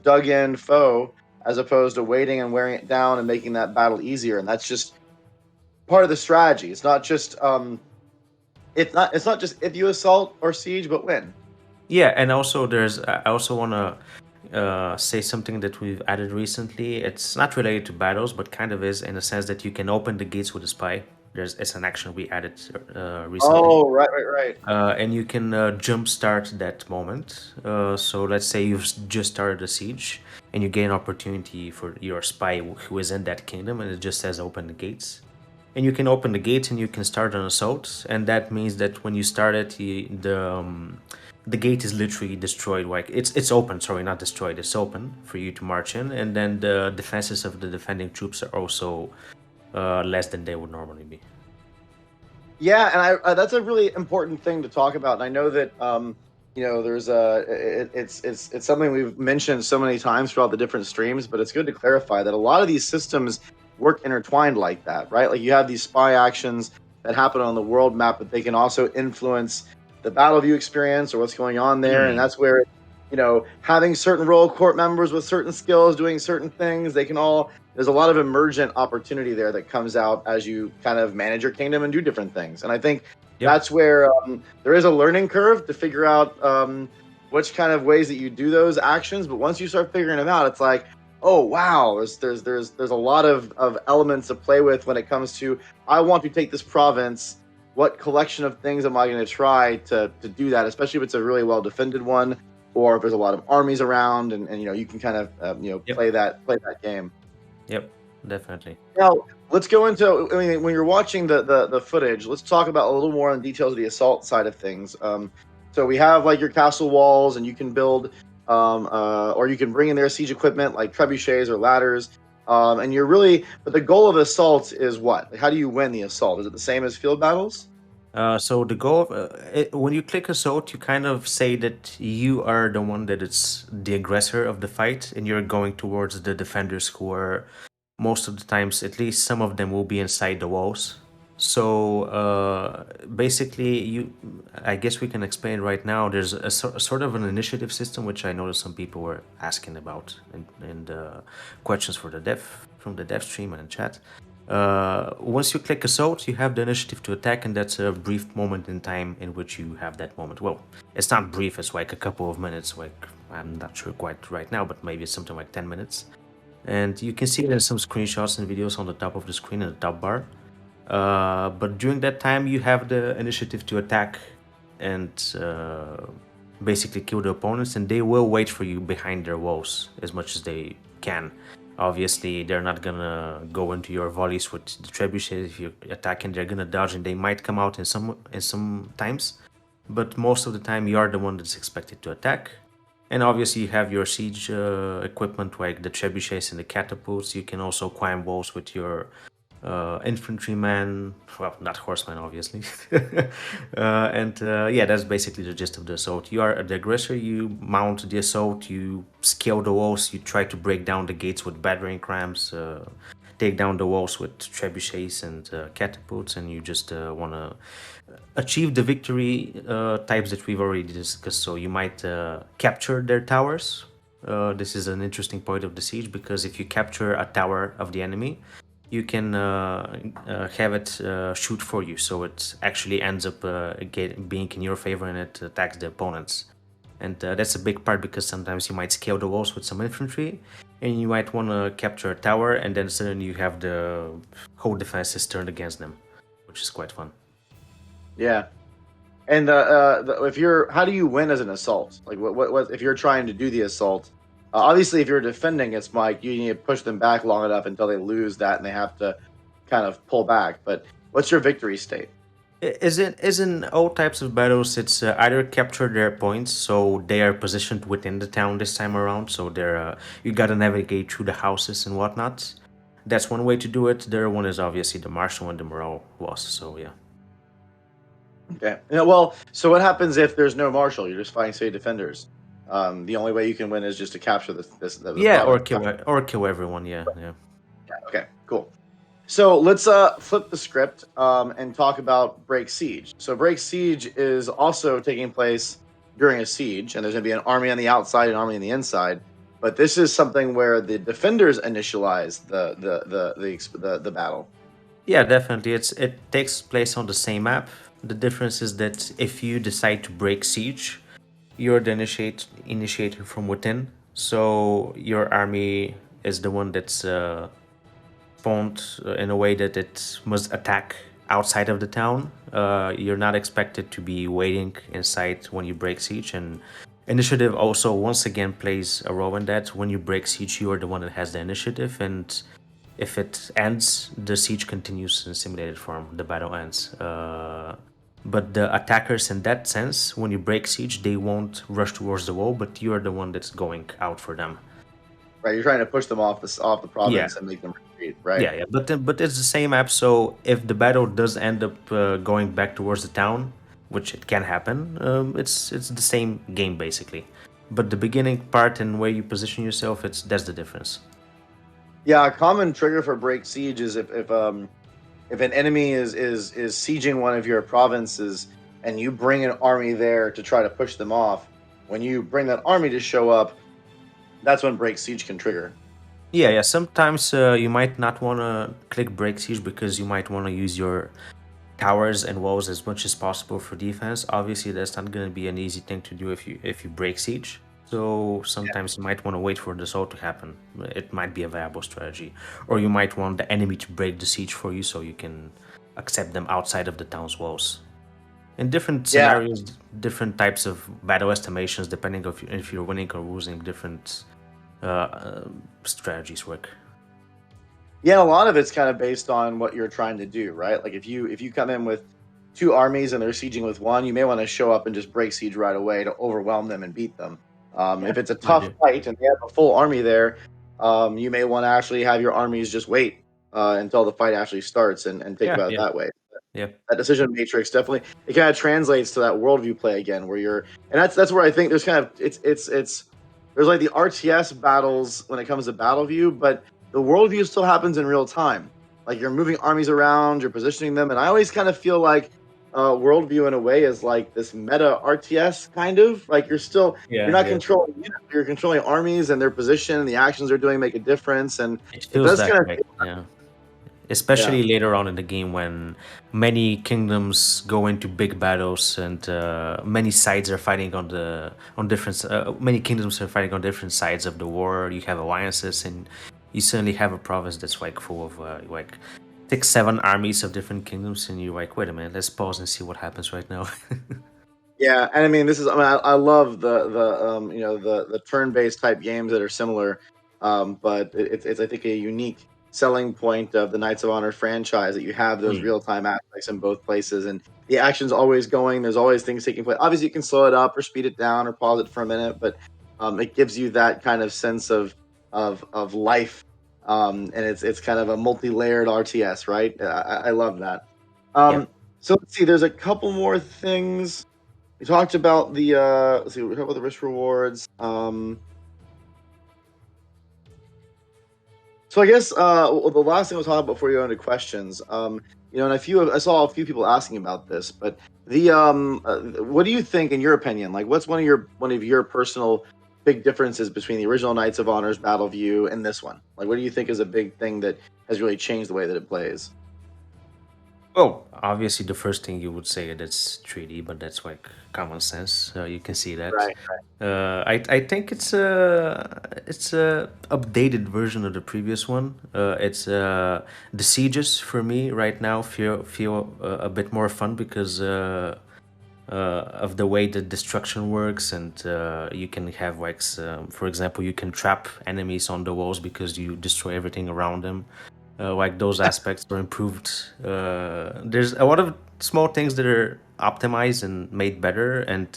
dug in foe as opposed to waiting and wearing it down and making that battle easier. And that's just part of the strategy. It's not just if you assault or siege, but when. Yeah, and also I also want to say something that we've added recently. It's not related to battles, but kind of is in the sense that you can open the gates with a spy. It's an action we added recently. Oh, right. And you can jumpstart that moment. So let's say you've just started a siege and you gain opportunity for your spy who is in that kingdom, and it just says open the gates. And you can open the gates and you can start an assault, and that means that when you start it, the gate is literally destroyed. Like it's open, sorry, not destroyed. It's open for you to march in, and then the defenses of the defending troops are also less than they would normally be. Yeah, and that's a really important thing to talk about. And I know that there's it's something we've mentioned so many times throughout the different streams, but it's good to clarify that a lot of these systems work intertwined like that, right? Like you have these spy actions that happen on the world map, but they can also influence the BattleView experience or what's going on there, and that's where having certain royal court members with certain skills doing certain things, they can all there's a lot of emergent opportunity there that comes out as you kind of manage your kingdom and do different things. And I think that's where there is a learning curve to figure out which kind of ways that you do those actions. But once you start figuring them out, it's like, oh wow, there's a lot of elements to play with when it comes to I want to take this province. What collection of things am I going to try to do that? Especially if it's a really well defended one, or if there's a lot of armies around, and you can kind of play that game. Yep, definitely. Now let's go into. I mean, when you're watching the footage, let's talk about a little more on details of the assault side of things. So we have like your castle walls, and you can build, or you can bring in their siege equipment like trebuchets or ladders. And but the goal of assault is what? How do you win the assault? Is it the same as field battles? So the goal, when you click assault, you kind of say that you are the one that is the aggressor of the fight, and you're going towards the defenders who are most of the times, at least some of them, will be inside the walls. So basically, I guess we can explain right now. There's a sort of an initiative system, which I noticed some people were asking about in the questions from the dev stream and chat. Once you click assault, you have the initiative to attack, and that's a brief moment in time in which you have that moment. Well, it's not brief, it's like a couple of minutes, like I'm not sure quite right now, but maybe it's something like 10 minutes. And you can see there's some screenshots and videos on the top of the screen in the top bar. But during that time, you have the initiative to attack and basically kill the opponents, and they will wait for you behind their walls as much as they can. Obviously, they're not gonna go into your volleys with the trebuchets. If you're attacking, they're gonna dodge, and they might come out in some times. But most of the time, you are the one that's expected to attack. And obviously, you have your siege equipment like the trebuchets and the catapults. You can also climb walls with your infantryman, well, not horseman, obviously. Yeah, that's basically the gist of the assault. You are the aggressor, you mount the assault, you scale the walls, you try to break down the gates with battering rams, take down the walls with trebuchets and catapults, and you just want to achieve the victory types that we've already discussed. So you might capture their towers. This is an interesting point of the siege, because if you capture a tower of the enemy, you can have it shoot for you, so it actually ends up being in your favor and it attacks the opponents. And that's a big part because sometimes you might scale the walls with some infantry, and you might want to capture a tower, and then suddenly you have the whole defenses turned against them, which is quite fun. Yeah. And how do you win as an assault? Like, what if you're trying to do the assault? Obviously, if you're defending, it's like you need to push them back long enough until they lose that and they have to kind of pull back. But what's your victory state? Is in all types of battles, it's either capture their points, so they are positioned within the town this time around. So they're you gotta navigate through the houses and whatnot. That's one way to do it. The other one is obviously the martial and the morale loss. So yeah. Okay. Yeah, well, so what happens if there's no marshal? You're just fighting, say, defenders. The only way you can win is just to capture the Yeah, province. or kill everyone. Yeah, yeah. Okay, cool. So let's flip the script and talk about Break Siege. So Break Siege is also taking place during a siege, and there's going to be an army on the outside and an army on the inside. But this is something where the defenders initialize the battle. Yeah, definitely. It takes place on the same map. The difference is that if you decide to break siege, you're the initiator from within. So your army is the one that's spawned in a way that it must attack outside of the town. You're not expected to be waiting inside when you break siege, and initiative also once again plays a role in that. When you break siege, you are the one that has the initiative, and if it ends, the siege continues in simulated form. The battle ends. But the attackers, in that sense, when you break siege, they won't rush towards the wall, but you are the one that's going out for them. Right, you're trying to push them off the Yeah, province and make them retreat. Right. yeah. But it's the same app. So if the battle does end up going back towards the town, which it can happen, it's the same game basically. But the beginning part and where you position yourself, that's the difference. Yeah, a common trigger for Break Siege is if an enemy is sieging one of your provinces and you bring an army there to try to push them off. When you bring that army to show up, that's when Break Siege can trigger. Yeah, yeah. Sometimes you might not want to click break siege because you might want to use your towers and walls as much as possible for defense. Obviously, that's not going to be an easy thing to do if you break siege. So sometimes you might want to wait for the assault to happen. It might be a viable strategy, or you might want the enemy to break the siege for you so you can accept them outside of the town's walls. In different Yeah, scenarios, different types of battle estimations, depending of if you're winning or losing, different strategies work. yeah. A lot of it's kind of based on what you're trying to do, right? Like if you come in with two armies and they're sieging with one, you may want to show up and just break siege right away to overwhelm them and beat them. Yeah, If it's a might tough be. fight and they have a full army there, you may want to actually have your armies just wait until the fight actually starts and think Yeah, about it yeah, that way. yeah. That decision matrix definitely it kind of translates to that worldview play again, where you're, and that's where I think there's kind of it's there's like the RTS battles when it comes to BattleView, but the worldview still happens in real time. Like you're moving armies around, you're positioning them, and I always kind of feel like worldview in a way is like this meta RTS kind of like you're Yeah, not yeah. controlling units, you're controlling armies and their position and the actions they're doing make a difference, and It it feels does that kind of way. Yeah. yeah. Especially later on in the game when many kingdoms go into big battles and many sides are fighting on different many kingdoms are fighting on different sides of the war. You have alliances and you suddenly have a province that's like full of like 6, 7 armies of different kingdoms, and you're like, wait a minute, let's pause and see what happens right now. Yeah, and I mean, this is. I mean, I love the turn-based type games that are similar, but it's I think a unique selling point of the Knights of Honor franchise that you have those Mm. real-time aspects in both places, and the action's always going. There's always things taking place. Obviously, you can slow it up or speed it down or pause it for a minute, but it gives you that kind of sense of life, and it's kind of a multi-layered RTS, right? I love that. Yep. So let's see. There's a couple more things. We talked about the let's see, we talked about the risk rewards. So I guess well, the last thing we'll talk about before you go into questions, and I saw a few people asking about this, but the what do you think, in your opinion, like what's one of your personal big differences between the original Knights of Honor's Battle View and this one? Like, what do you think is a big thing that has really changed the way that it plays? Oh, obviously, the first thing you would say that's 3D, but that's like common sense. You can see that. Right. I think it's a updated version of the previous one. It's the sieges for me right now feel a bit more fun because of the way the destruction works, and you can have like for example, you can trap enemies on the walls because you destroy everything around them. Like those aspects are improved. There's a lot of small things that are optimized and made better, and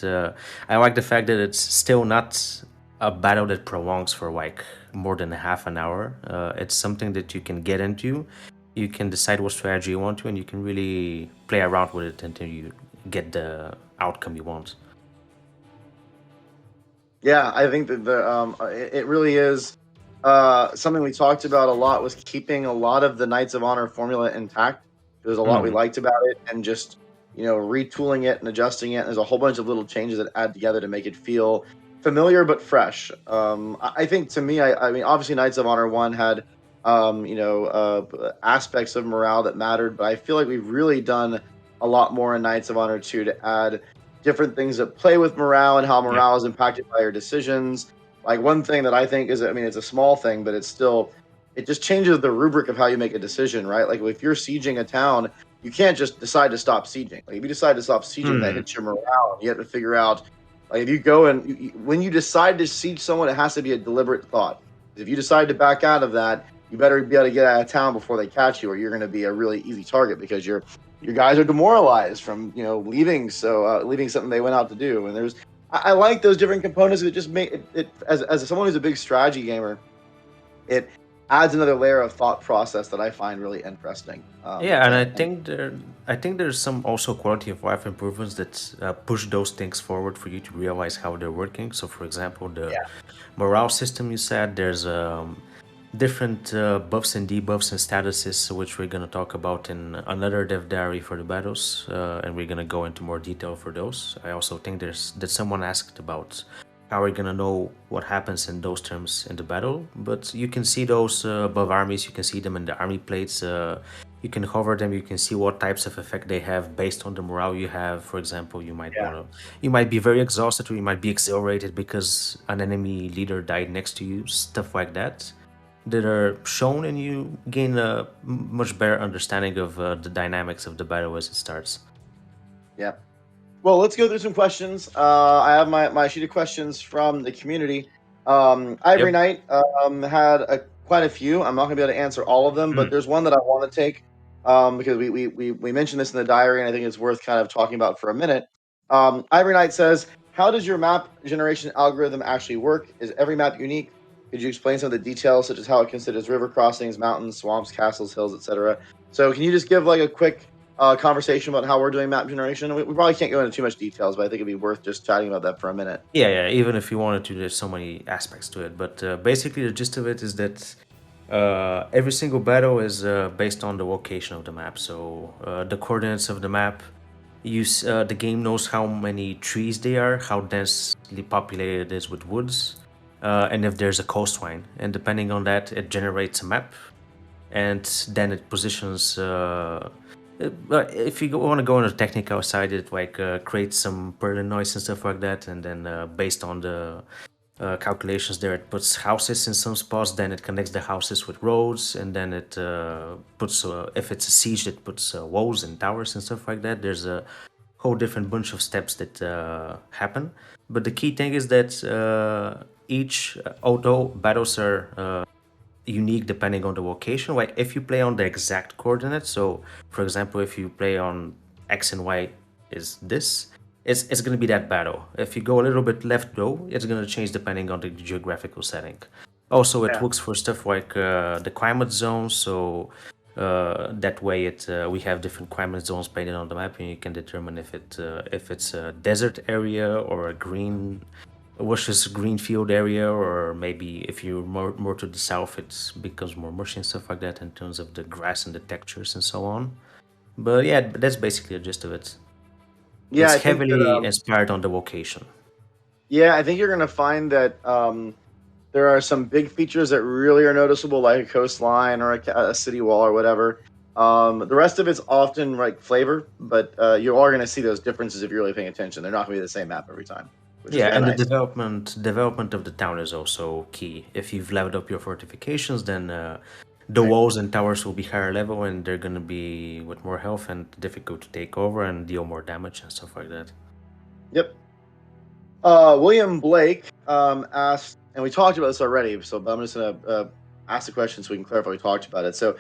I like the fact that it's still not a battle that prolongs for like more than a half an hour. It's something that you can get into. You can decide what strategy you want to, and you can really play around with it until you get the outcome you want. Yeah, I think that it really is something we talked about a lot was keeping a lot of the Knights of Honor formula intact. There's a lot we Mm. liked about it, and just retooling it and adjusting it. And there's a whole bunch of little changes that add together to make it feel familiar but fresh. I think to me, I mean, obviously Knights of Honor one had aspects of morale that mattered, but I feel like we've really done a lot more in Knights of Honor 2 to add different things that play with morale and how Yeah. morale is impacted by your decisions. Like one thing that I think is, I mean, it's a small thing, but it just changes the rubric of how you make a decision, right? Like if you're sieging a town, you can't just decide to stop sieging. Like if you decide to stop sieging, that Mm. hits your morale. You have to figure out, like if you go and when you decide to siege someone, it has to be a deliberate thought. If you decide to back out of that, you better be able to get out of town before they catch you, or you're going to be a really easy target because your guys are demoralized from leaving leaving something they went out to do. And I like those different components that just make it as someone who's a big strategy gamer, it adds another layer of thought process that I find really interesting. Yeah, and And I think there's some also quality of life improvements that push those things forward for you to realize how they're working. So, for example, the yeah, morale system you said, there's different buffs and debuffs and statuses, which we're gonna talk about in another dev diary for the battles, and we're gonna go into more detail for those. I also think there's that someone asked about how we're gonna know what happens in those terms in the battle, but you can see those above armies. You can see them in the army plates. You can hover them. You can see what types of effect they have based on the morale you have. For example, yeah, you might be very exhausted, or you might be exhilarated because an enemy leader died next to you. Stuff like that are shown, and you gain a much better understanding of the dynamics of the battle as it starts. yeah. Well, let's go through some questions. I have my sheet of questions from the community. Ivory Yep. Knight had quite a few. I'm not going to be able to answer all of them, but Mm. there's one that I want to take because we mentioned this in the diary, and I think it's worth kind of talking about for a minute. Ivory Knight says, "How does your map generation algorithm actually work? Is every map unique? Could you explain some of the details, such as how it considers river crossings, mountains, swamps, castles, hills, etc.?" So, can you just give like a quick conversation about how we're doing map generation? We probably can't go into too much details, but I think it'd be worth just chatting about that for a minute. Yeah, yeah. Even if you wanted to, there's so many aspects to it. But basically, the gist of it is that every single battle is based on the location of the map. So the coordinates of the map, the game knows how many trees they are, how densely populated it is with woods, and if there's a coastline. And depending on that, it generates a map, and then it positions. If you want to go on the technical side, it like creates some Berlin noise and stuff like that, and then based on the calculations there, it puts houses in some spots. Then it connects the houses with roads, and then it puts if it's a siege, it puts walls and towers and stuff like that. There's a whole different bunch of steps that happen, but the key thing is that each although battles are unique depending on the location. Like if you play on the exact coordinates, so for example, if you play on X and Y is this, it's gonna be that battle. If you go a little bit left though, it's gonna change depending on the geographical setting. Also, it Yeah, works for stuff like the climate zones. So that way, we have different climate zones painted on the map, and you can determine if it's a desert area or a green luscious greenfield area, or maybe if you're more to the south, it becomes more mushy and stuff like that in terms of the grass and the textures and so on. But yeah, that's basically the gist of it. yeah, It's I think that heavily inspired on the location. yeah, I think you're gonna find that there are some big features that really are noticeable, like a coastline or a city wall or whatever. The rest of it's often like flavor, but you are going to see those differences if you're really paying attention. They're not going to be the same map every time, which is Yeah, kind and of the nice. development of the town is also key. If you've leveled up your fortifications, then the Right. walls and towers will be higher level, and they're gonna be with more health and difficult to take over and deal more damage and stuff like that. Yep. William Blake asked, and we talked about this already, but I'm just going to ask the question so we can clarify we talked about it. So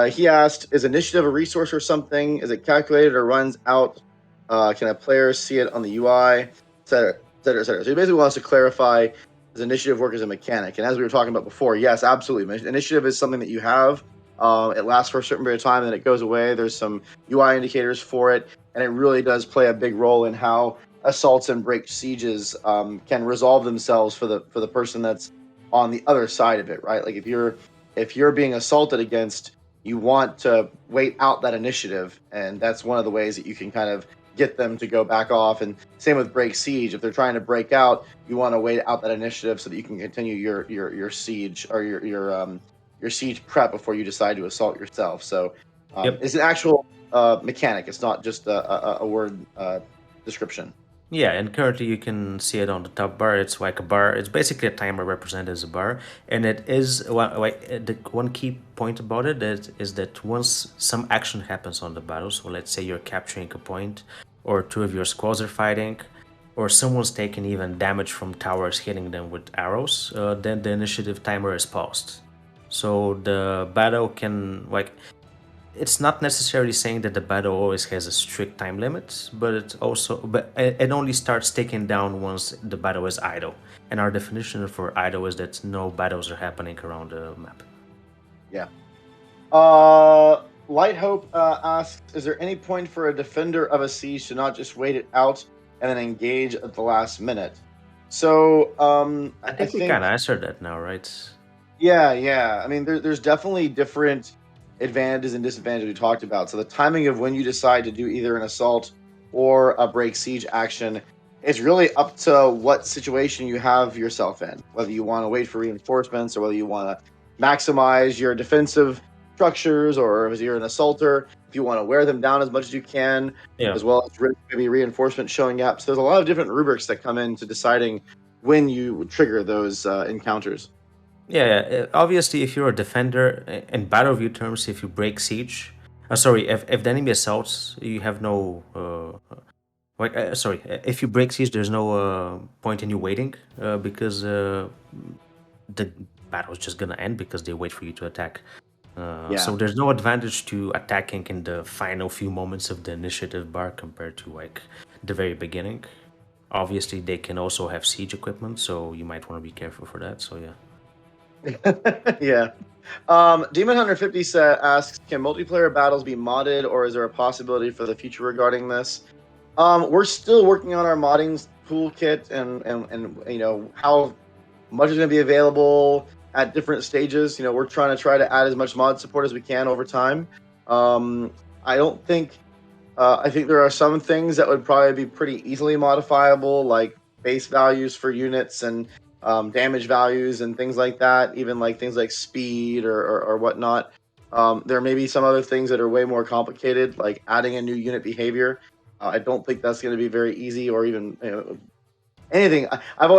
he asked, is initiative a resource or something? Is it calculated or runs out? Can a player see it on the UI, et cetera, et cetera, et cetera? So he basically wants to clarify, does initiative work as a mechanic? And as we were talking about before, yes, absolutely. Initiative is something that you have. It lasts for a certain period of time, and then it goes away. There's some UI indicators for it, and it really does play a big role in how assaults and break sieges can resolve themselves for the person that's on the other side of it, right? Like if you're being assaulted against, you want to wait out that initiative, and that's one of the ways that you can kind of get them to go back off. And same with break siege. If they're trying to break out, you want to wait out that initiative so that you can continue your siege or your siege prep before you decide to assault yourself. So Yep. it's an actual mechanic. It's not just a word description. Yeah, and currently you can see it on the top bar. It's like a bar. It's basically a timer represented as a bar, and it is the one key point about it is that once some action happens on the battle, so let's say you're capturing a point, or two of your squads are fighting, or someone's taking even damage from towers hitting them with arrows, then the initiative timer is paused. So the battle can it's not necessarily saying that the battle always has a strict time limit, but it only starts ticking down once the battle is idle. And our definition for idle is that no battles are happening around the map. Yeah. Light Hope asks, is there any point for a defender of a siege to not just wait it out and then engage at the last minute? So I I think we think kind of answered that now, right? yeah. I mean, there's definitely different advantages and disadvantages we talked about. So the timing of when you decide to do either an assault or a break siege action is really up to what situation you have yourself in. Whether you want to wait for reinforcements or whether you want to maximize your defensive structures, or if you're an assaulter, if you want to wear them down as much as you can, Yeah. as well as maybe reinforcement showing up. So there's a lot of different rubrics that come into deciding when you trigger those encounters. Yeah. Obviously, if you're a defender, in BattleView terms, if you break siege, sorry, if the enemy assaults, you have no. Sorry, if you break siege, there's no point in you waiting because the battle's just gonna end because they wait for you to attack. Yeah. So there's no advantage to attacking in the final few moments of the initiative bar compared to the very beginning. Obviously, they can also have siege equipment, so you might want to be careful for that. So yeah. Yeah. Demon Hunter 50 asks, can multiplayer battles be modded, or is there a possibility for the future regarding this? We're still working on our modding toolkit and how much is going to be available at different stages. We're trying to add as much mod support as we can over time. I don't think I think there are some things that would probably be pretty easily modifiable, like base values for units and damage values and things like that, even like things like speed or whatnot. There may be some other things that are way more complicated, like adding a new unit behavior. I don't think that's going to be very easy, or even anything. I've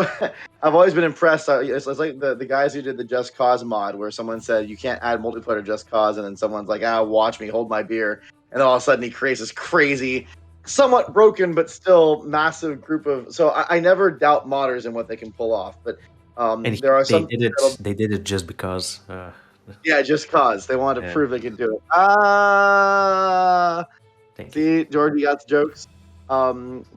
always been impressed. It's like the guys who did the Just Cause mod, where someone said you can't add multiplayer Just Cause, and then someone's like, watch me hold my beer, and then all of a sudden he creates this crazy, somewhat broken but still massive group of. So I never doubt modders and what they can pull off, but And there are they some did it. that'll, They did it just because. yeah, Just Cause they wanted to Yeah. prove they could do it. Thank you. See, Georgi got the jokes.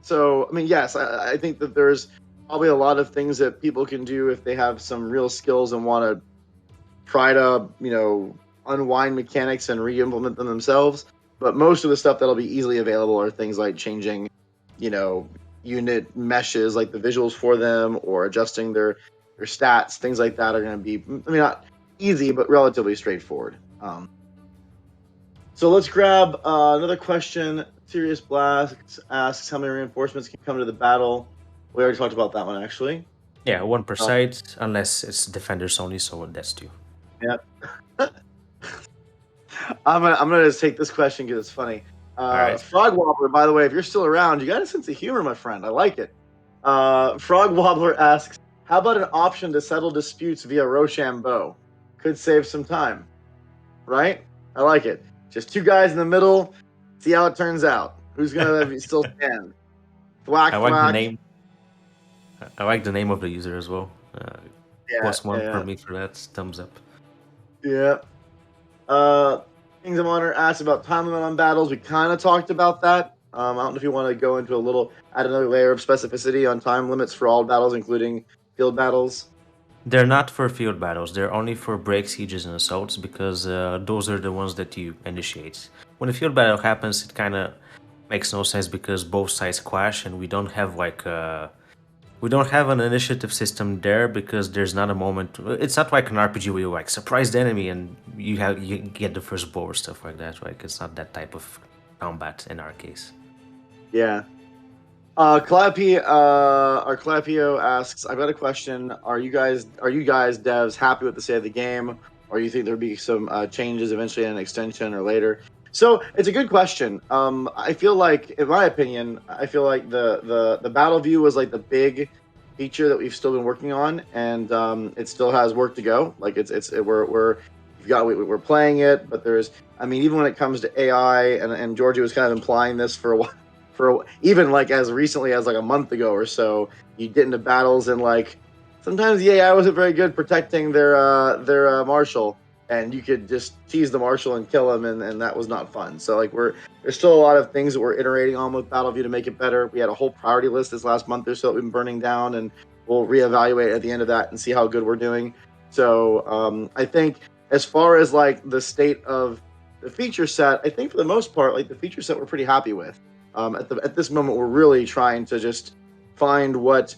So, I mean, yes, I think that there's probably a lot of things that people can do if they have some real skills and want to try to, unwind mechanics and re-implement them themselves. But most of the stuff that'll be easily available are things like changing, unit meshes, like the visuals for them, or adjusting their stats. Things like that are going to be, not easy, but relatively straightforward. So let's grab another question. Serious Blast asks how many reinforcements can come to the battle. We already talked about that one, actually. Yeah, one per side, unless it's defenders only, so that's two. Yeah. I'm gonna just take this question because it's funny. All right. Frog Wobbler, by the way, if you're still around, you got a sense of humor, my friend. I like it. Frog Wobbler asks, "How about an option to settle disputes via Rochambeau? Could save some time, right? I like it. Just two guys in the middle. See how it turns out. Who's gonna still stand? Thwack I like the thwack. name. I like the name of the user as well. Yeah, +1 for yeah, me for that. Thumbs up. yeah. Uh, Kings of Honor asked about time limit on battles. We kind of talked about that. I don't know if you want to go into add another layer of specificity on time limits for all battles, including field battles. They're not for field battles. They're only for break sieges and assaults because those are the ones that you initiate. When a field battle happens, it kind of makes no sense because both sides clash, and we don't have an initiative system there because there's not a moment. It's not like an RPG where you like surprise the enemy and you get the first blow or stuff like that. Like it's not that type of combat in our case. Yeah. Clapio asks, I've got a question. Are you guys devs happy with the state of the game, or you think there'll be some changes eventually in an extension or later? So it's a good question. I feel like, in my opinion, I feel like the BattleView was like the big feature that we've still been working on, and it still has work to go. Like we're playing it, but even when it comes to AI, and Georgie was kind of implying this for a while, for even like as recently as like a month ago or so, you get into battles and like sometimes the AI wasn't very good protecting their marshal, and you could just tease the marshal and kill him, and that was not fun. So like there's still a lot of things that we're iterating on with BattleView to make it better. We had a whole priority list this last month or so that we've been burning down, and we'll reevaluate at the end of that and see how good we're doing. So I think as far as like the state of the feature set, I think for the most part, like the feature set we're pretty happy with. At this moment, we're really trying to just find what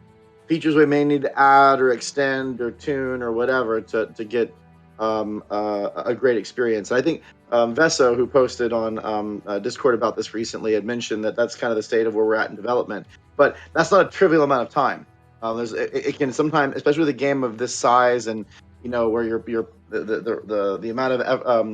features we may need to add or extend or tune or whatever to get a great experience. And I think Veso, who posted on Discord about this recently, had mentioned that that's kind of the state of where we're at in development. But that's not a trivial amount of time. It can sometimes, especially with a game of this size, and where the amount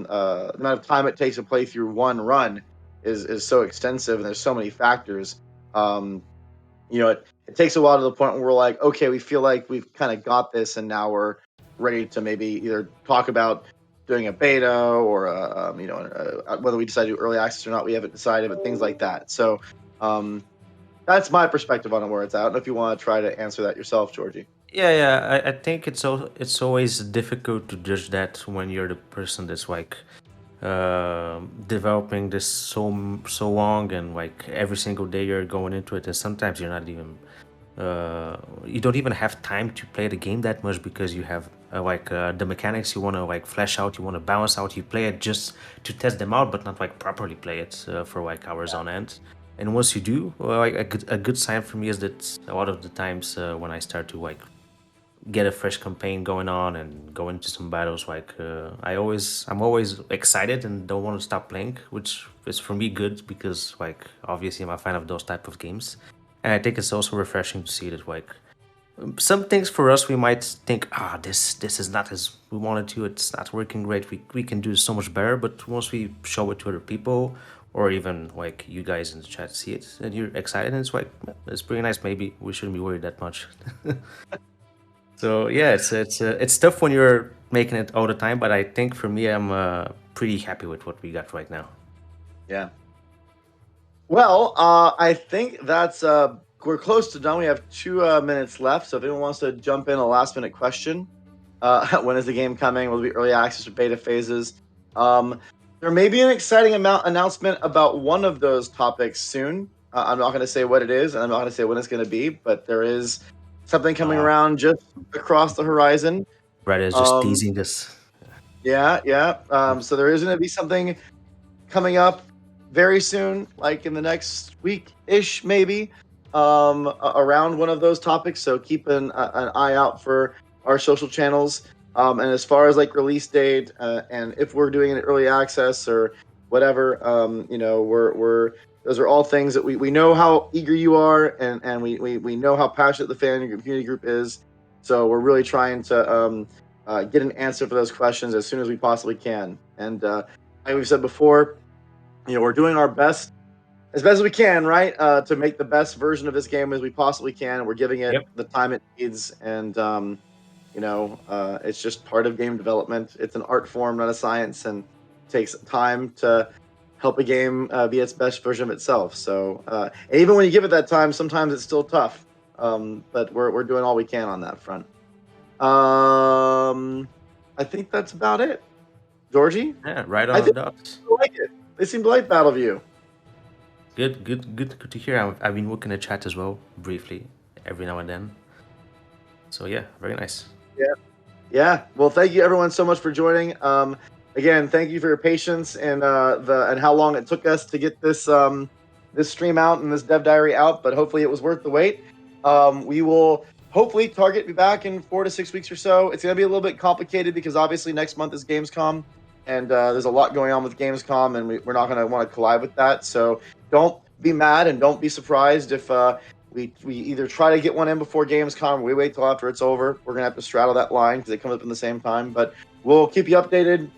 of time it takes to play through one run is so extensive, and there's so many factors. It takes a while to the point where we're like, okay, we feel like we've kind of got this, and now we're ready to maybe either talk about doing a beta or whether we decide to do early access or not. We haven't decided, but things like that. So that's my perspective on it, where it's at. I don't know if you want to try to answer that yourself, Georgie. Yeah. I think it's always difficult to judge that when you're the person that's like developing this so long, and like every single day you're going into it, and sometimes you're not even you don't even have time to play the game that much because you have the mechanics you want to like flesh out, you want to balance out, you play it just to test them out but not like properly play it for like hours on end. And once you do, like a good sign for me is that a lot of the times when I start to like get a fresh campaign going on and go into some battles, like I'm always excited and don't want to stop playing, which is for me good because like obviously I'm a fan of those type of games. And I think it's also refreshing to see that like some things for us we might think, this is not as we wanted to, it's not working great, we can do so much better. But once we show it to other people, or even like you guys in the chat see it and you're excited, and it's like, it's pretty nice, maybe we shouldn't be worried that much. So yeah, it's tough when you're making it all the time, but I think for me, I'm pretty happy with what we got right now. Yeah. Well, I think that's we're close to done. We have 2 minutes left. So if anyone wants to jump in a last minute question, when is the game coming? Will it be early access or beta phases? There may be an exciting announcement about one of those topics soon. I'm not going to say what it is, and I'm not going to say when it's going to be, but there is something coming around just across the horizon. Brad is just teasing us. Yeah. So there is going to be something coming up very soon, like in the next week-ish, maybe, around one of those topics. So keep an eye out for our social channels. And as far as like release date, and if we're doing an early access or whatever, we're those are all things that we know how eager you are, and we know how passionate the fan community group is. So we're really trying to get an answer for those questions as soon as we possibly can. And like we've said before, we're doing our best, as best as we can, right, to make the best version of this game as we possibly can. We're giving it Yep. the time it needs, and it's just part of game development. It's an art form, not a science, and it takes time to help a game be its best version of itself. So, and even when you give it that time, sometimes it's still tough. But we're doing all we can on that front. I think that's about it. Georgie? Yeah, right I on the think dot. people like it. They seem to like BattleView. Good to hear. I've been working the chat as well, briefly, every now and then. So yeah, very nice. Yeah. Well, thank you everyone so much for joining. Again, thank you for your patience and how long it took us to get this this stream out and this dev diary out, but hopefully it was worth the wait. We will hopefully target be back in 4 to 6 weeks or so. It's going to be a little bit complicated because obviously next month is Gamescom, and there's a lot going on with Gamescom, and we're not going to want to collide with that. So don't be mad and don't be surprised if we either try to get one in before Gamescom or we wait till after it's over. We're going to have to straddle that line because they come up in the same time. But we'll keep you updated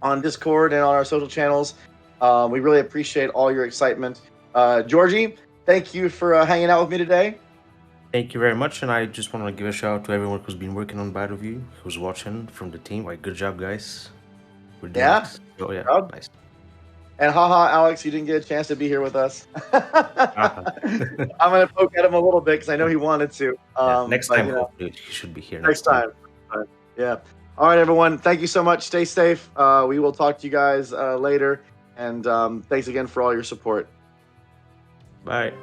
on Discord and on our social channels. We really appreciate all your excitement. Georgie, thank you for hanging out with me today. Thank you very much, and I just want to give a shout out to everyone who's been working on BattleView, who's watching from the team. Like, good job, guys. We're doing Yeah. it. Oh yeah, Job. nice. And haha, Alex, you didn't get a chance to be here with us. Uh-huh. I'm going to poke at him a little bit because I know he wanted to. Yeah, next time, hopefully, he should be here. Next time. Yeah. All right, everyone. Thank you so much. Stay safe. We will talk to you guys later. And thanks again for all your support. Bye.